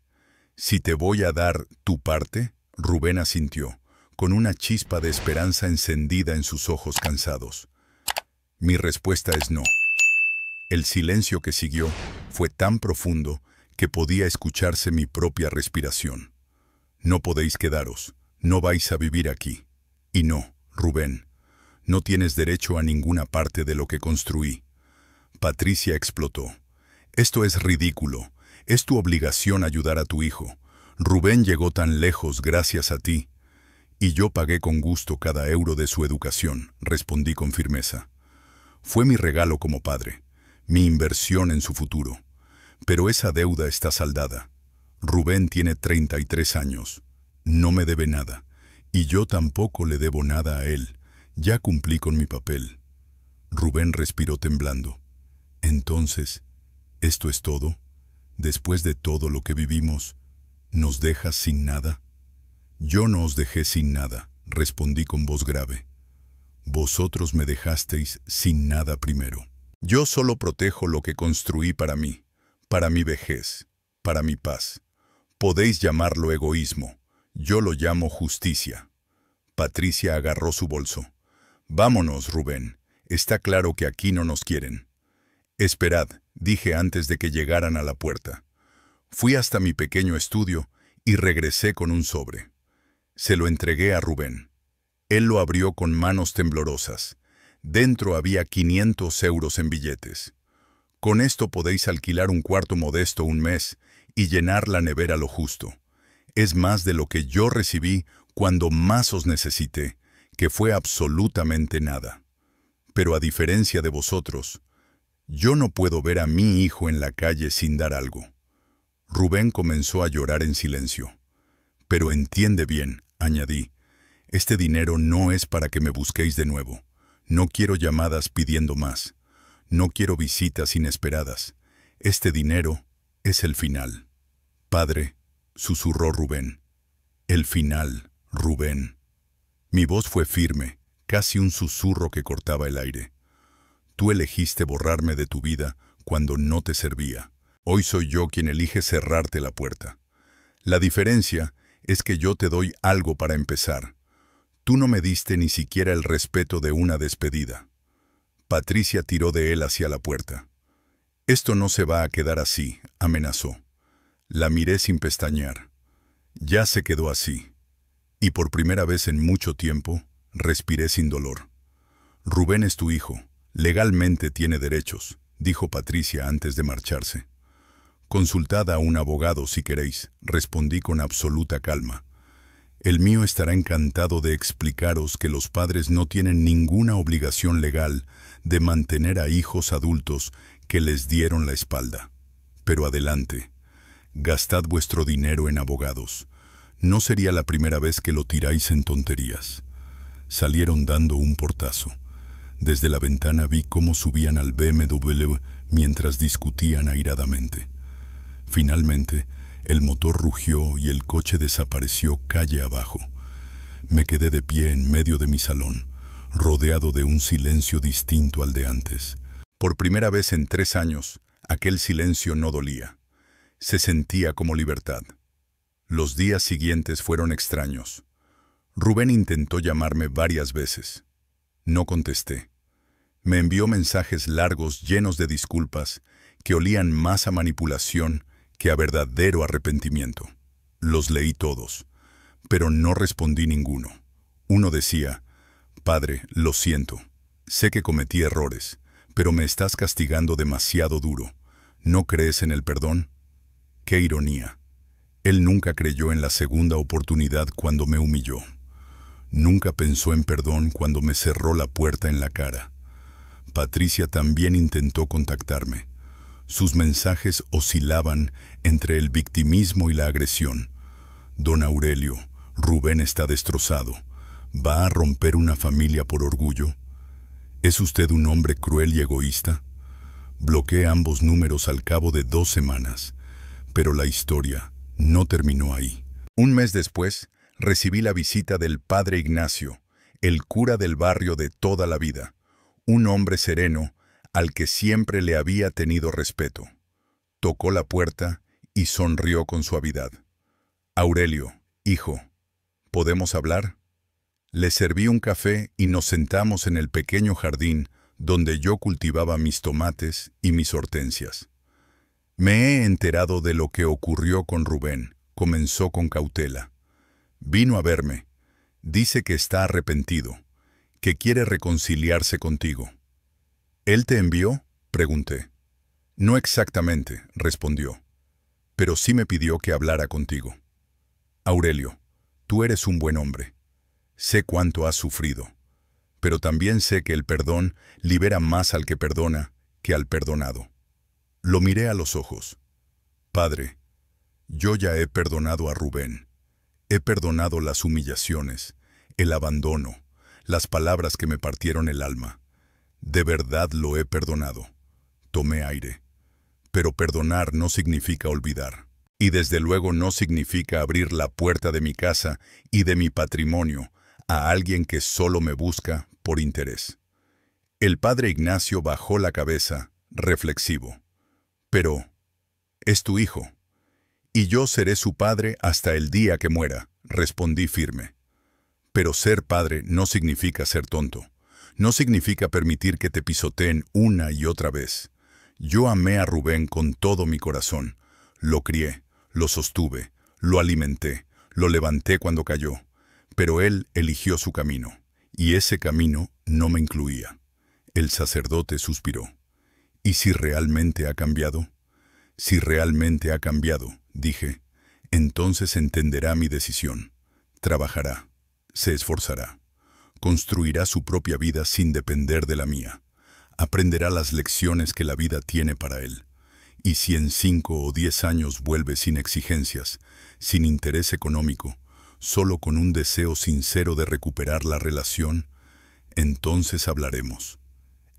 ¿Si te voy a dar tu parte? Rubén asintió, con una chispa de esperanza encendida en sus ojos cansados. Mi respuesta es no. El silencio que siguió fue tan profundo que podía escucharse mi propia respiración. No podéis quedaros, no vais a vivir aquí. Y no, Rubén, no tienes derecho a ninguna parte de lo que construí. Patricia explotó. Esto es ridículo. Es tu obligación ayudar a tu hijo. Rubén llegó tan lejos gracias a ti. Y yo pagué con gusto cada euro de su educación, respondí con firmeza. Fue mi regalo como padre, mi inversión en su futuro. Pero esa deuda está saldada. Rubén tiene 33 años. No me debe nada. Y yo tampoco le debo nada a él. Ya cumplí con mi papel. Rubén respiró temblando. Entonces, ¿esto es todo? Después de todo lo que vivimos, ¿nos dejas sin nada? Yo no os dejé sin nada, respondí con voz grave. Vosotros me dejasteis sin nada primero. Yo solo protejo lo que construí para mí, para mi vejez, para mi paz. Podéis llamarlo egoísmo, yo lo llamo justicia. Patricia agarró su bolso. Vámonos, Rubén, está claro que aquí no nos quieren. Esperad, dije antes de que llegaran a la puerta. Fui hasta mi pequeño estudio y regresé con un sobre. Se lo entregué a Rubén. Él lo abrió con manos temblorosas. Dentro había 500 euros en billetes. Con esto podéis alquilar un cuarto modesto un mes y llenar la nevera lo justo. Es más de lo que yo recibí cuando más os necesité, que fue absolutamente nada. Pero a diferencia de vosotros, yo no puedo ver a mi hijo en la calle sin dar algo. Rubén comenzó a llorar en silencio. Pero entiende bien, añadí, este dinero no es para que me busquéis de nuevo. No quiero llamadas pidiendo más. No quiero visitas inesperadas. Este dinero es el final. Padre, susurró Rubén. El final, Rubén. Mi voz fue firme, casi un susurro que cortaba el aire. Tú elegiste borrarme de tu vida cuando no te servía. Hoy soy yo quien elige cerrarte la puerta. La diferencia es que yo te doy algo para empezar. Tú no me diste ni siquiera el respeto de una despedida. Patricia tiró de él hacia la puerta. Esto no se va a quedar así, amenazó. La miré sin pestañear. Ya se quedó así. Y por primera vez en mucho tiempo, respiré sin dolor. Rubén es tu hijo. Legalmente tiene derechos, dijo Patricia antes de marcharse. Consultad a un abogado si queréis, respondí con absoluta calma. El mío estará encantado de explicaros que los padres no tienen ninguna obligación legal de mantener a hijos adultos que les dieron la espalda. Pero adelante, gastad vuestro dinero en abogados. No sería la primera vez que lo tiráis en tonterías. Salieron dando un portazo. Desde la ventana vi cómo subían al BMW mientras discutían airadamente. Finalmente, el motor rugió y el coche desapareció calle abajo. Me quedé de pie en medio de mi salón, rodeado de un silencio distinto al de antes. Por primera vez en 3 años, aquel silencio no dolía. Se sentía como libertad. Los días siguientes fueron extraños. Rubén intentó llamarme varias veces. No contesté. Me envió mensajes largos llenos de disculpas que olían más a manipulación que a verdadero arrepentimiento. Los leí todos, pero no respondí ninguno. Uno decía, «Padre, lo siento. Sé que cometí errores, pero me estás castigando demasiado duro. ¿No crees en el perdón?» ¡Qué ironía! Él nunca creyó en la segunda oportunidad cuando me humilló. Nunca pensó en perdón cuando me cerró la puerta en la cara. Patricia también intentó contactarme. Sus mensajes oscilaban entre el victimismo y la agresión. Don Aurelio, Rubén está destrozado. ¿Va a romper una familia por orgullo? ¿Es usted un hombre cruel y egoísta? Bloqueé ambos números al cabo de 2 semanas, pero la historia no terminó ahí. Un mes después, recibí la visita del padre Ignacio, el cura del barrio de toda la vida, un hombre sereno al que siempre le había tenido respeto. Tocó la puerta y sonrió con suavidad. «Aurelio, hijo, ¿podemos hablar?». Le serví un café y nos sentamos en el pequeño jardín donde yo cultivaba mis tomates y mis hortensias. «Me he enterado de lo que ocurrió con Rubén», comenzó con cautela. «Vino a verme. Dice que está arrepentido, que quiere reconciliarse contigo». «¿Él te envió?», pregunté. «No exactamente», respondió, «pero sí me pidió que hablara contigo. Aurelio, tú eres un buen hombre. Sé cuánto has sufrido, pero también sé que el perdón libera más al que perdona que al perdonado». Lo miré a los ojos. «Padre, yo ya he perdonado a Rubén. He perdonado las humillaciones, el abandono, las palabras que me partieron el alma. De verdad lo he perdonado». Tomé aire. Pero perdonar no significa olvidar. Y desde luego no significa abrir la puerta de mi casa y de mi patrimonio a alguien que solo me busca por interés. El padre Ignacio bajó la cabeza, reflexivo. «Pero es tu hijo, y yo seré su padre hasta el día que muera», respondí firme. «Pero ser padre no significa ser tonto. No significa permitir que te pisoteen una y otra vez. Yo amé a Rubén con todo mi corazón. Lo crié, lo sostuve, lo alimenté, lo levanté cuando cayó. Pero él eligió su camino, y ese camino no me incluía». El sacerdote suspiró. «¿Y si realmente ha cambiado?». «Si realmente ha cambiado», dije, «entonces entenderá mi decisión. Trabajará, se esforzará, construirá su propia vida sin depender de la mía. Aprenderá las lecciones que la vida tiene para él. Y si en 5 o 10 años vuelve sin exigencias, sin interés económico, solo con un deseo sincero de recuperar la relación, entonces hablaremos».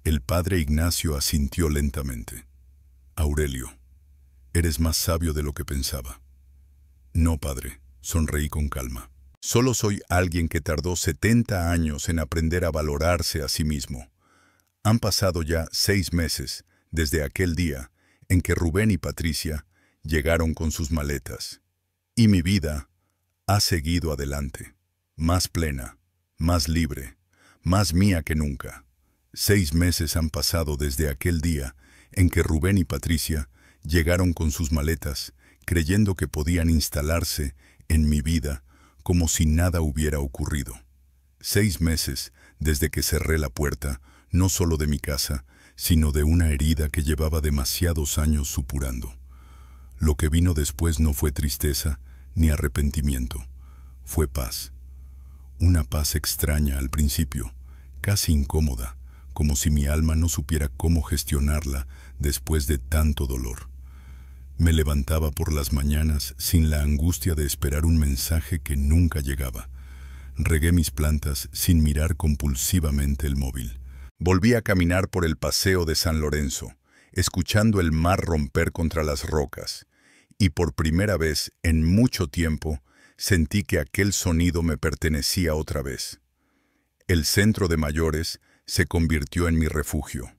El padre Ignacio asintió lentamente. «Aurelio, eres más sabio de lo que pensaba». «No, padre», sonreí con calma. «Solo soy alguien que tardó 70 años en aprender a valorarse a sí mismo. Han pasado ya 6 meses desde aquel día en que Rubén y Patricia llegaron con sus maletas. Y mi vida ha seguido adelante, más plena, más libre, más mía que nunca. 6 meses han pasado desde aquel día en que Rubén y Patricia llegaron con sus maletas, creyendo que podían instalarse en mi vida como si nada hubiera ocurrido. 6 meses desde que cerré la puerta, no solo de mi casa, sino de una herida que llevaba demasiados años supurando. Lo que vino después no fue tristeza ni arrepentimiento, fue paz. Una paz extraña al principio, casi incómoda, como si mi alma no supiera cómo gestionarla después de tanto dolor. Me levantaba por las mañanas sin la angustia de esperar un mensaje que nunca llegaba. Regué mis plantas sin mirar compulsivamente el móvil. Volví a caminar por el paseo de San Lorenzo, escuchando el mar romper contra las rocas, y por primera vez en mucho tiempo sentí que aquel sonido me pertenecía otra vez. El centro de mayores se convirtió en mi refugio.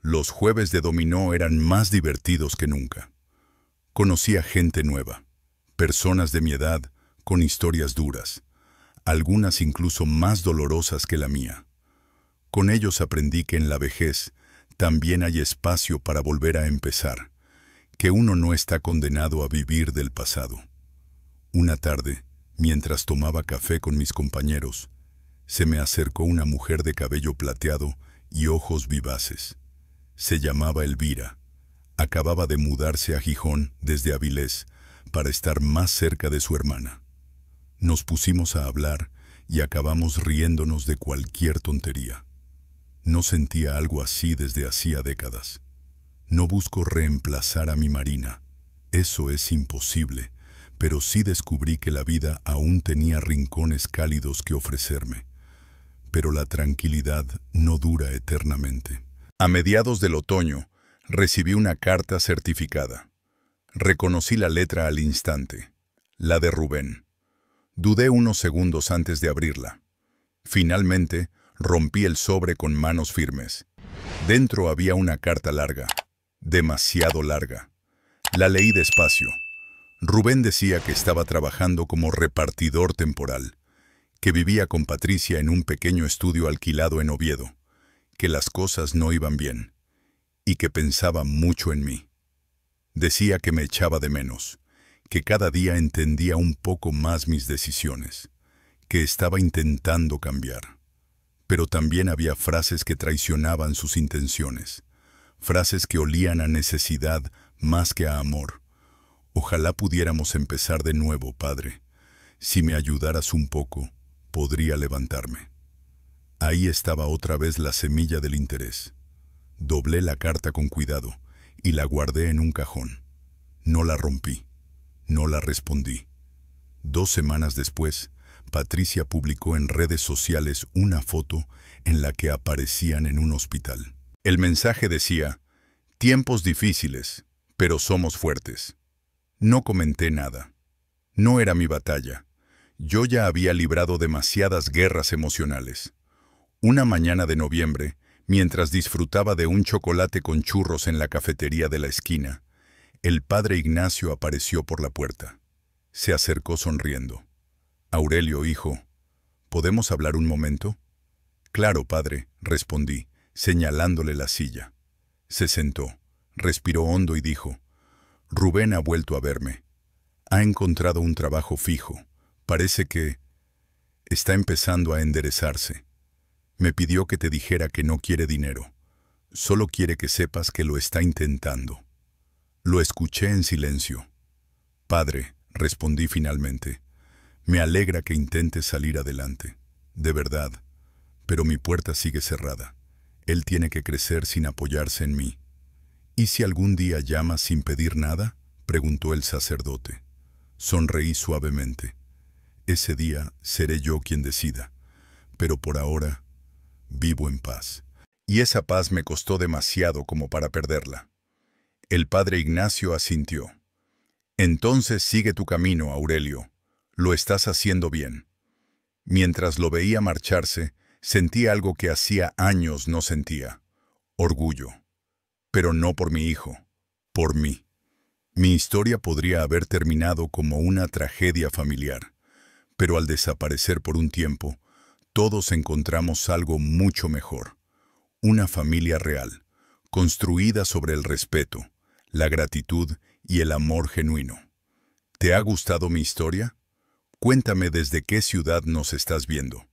Los jueves de dominó eran más divertidos que nunca. Conocía gente nueva, personas de mi edad con historias duras, algunas incluso más dolorosas que la mía. Con ellos aprendí que en la vejez también hay espacio para volver a empezar, que uno no está condenado a vivir del pasado. Una tarde, mientras tomaba café con mis compañeros, se me acercó una mujer de cabello plateado y ojos vivaces. Se llamaba Elvira. Acababa de mudarse a Gijón desde Avilés para estar más cerca de su hermana. Nos pusimos a hablar y acabamos riéndonos de cualquier tontería. No sentía algo así desde hacía décadas. No busco reemplazar a mi Marina. Eso es imposible, pero sí descubrí que la vida aún tenía rincones cálidos que ofrecerme. Pero la tranquilidad no dura eternamente. A mediados del otoño, recibí una carta certificada. Reconocí la letra al instante, la de Rubén. Dudé unos segundos antes de abrirla. Finalmente, rompí el sobre con manos firmes. Dentro había una carta larga, demasiado larga. La leí despacio. Rubén decía que estaba trabajando como repartidor temporal, que vivía con Patricia en un pequeño estudio alquilado en Oviedo, que las cosas no iban bien, y que pensaba mucho en mí. Decía que me echaba de menos, que cada día entendía un poco más mis decisiones, que estaba intentando cambiar. Pero también había frases que traicionaban sus intenciones, frases que olían a necesidad más que a amor. Ojalá pudiéramos empezar de nuevo, padre. Si me ayudaras un poco, podría levantarme. Ahí estaba otra vez la semilla del interés. Doblé la carta con cuidado y la guardé en un cajón. No la rompí, no la respondí. 2 semanas después, Patricia publicó en redes sociales una foto en la que aparecían en un hospital. El mensaje decía: tiempos difíciles, pero somos fuertes. No comenté nada. No era mi batalla. Yo ya había librado demasiadas guerras emocionales. Una mañana de noviembre, mientras disfrutaba de un chocolate con churros en la cafetería de la esquina, el padre Ignacio apareció por la puerta. Se acercó sonriendo. «Aurelio, hijo, ¿podemos hablar un momento?» «Claro, padre», respondí, señalándole la silla. Se sentó, respiró hondo y dijo: «Rubén ha vuelto a verme. Ha encontrado un trabajo fijo. Parece que está empezando a enderezarse. Me pidió que te dijera que no quiere dinero. Solo quiere que sepas que lo está intentando». Lo escuché en silencio. «Padre», respondí finalmente, «me alegra que intentes salir adelante. De verdad. Pero mi puerta sigue cerrada. Él tiene que crecer sin apoyarse en mí». «¿Y si algún día llamas sin pedir nada?», preguntó el sacerdote. Sonreí suavemente. «Ese día seré yo quien decida. Pero por ahora vivo en paz». Y esa paz me costó demasiado como para perderla. El padre Ignacio asintió. «Entonces sigue tu camino, Aurelio. Lo estás haciendo bien». Mientras lo veía marcharse, sentí algo que hacía años no sentía: orgullo. Pero no por mi hijo, por mí. Mi historia podría haber terminado como una tragedia familiar, pero al desaparecer por un tiempo, todos encontramos algo mucho mejor: una familia real, construida sobre el respeto, la gratitud y el amor genuino. ¿Te ha gustado mi historia? Cuéntame desde qué ciudad nos estás viendo.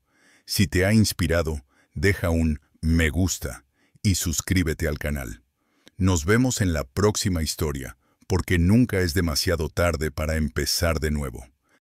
Si te ha inspirado, deja un me gusta y suscríbete al canal. Nos vemos en la próxima historia, porque nunca es demasiado tarde para empezar de nuevo.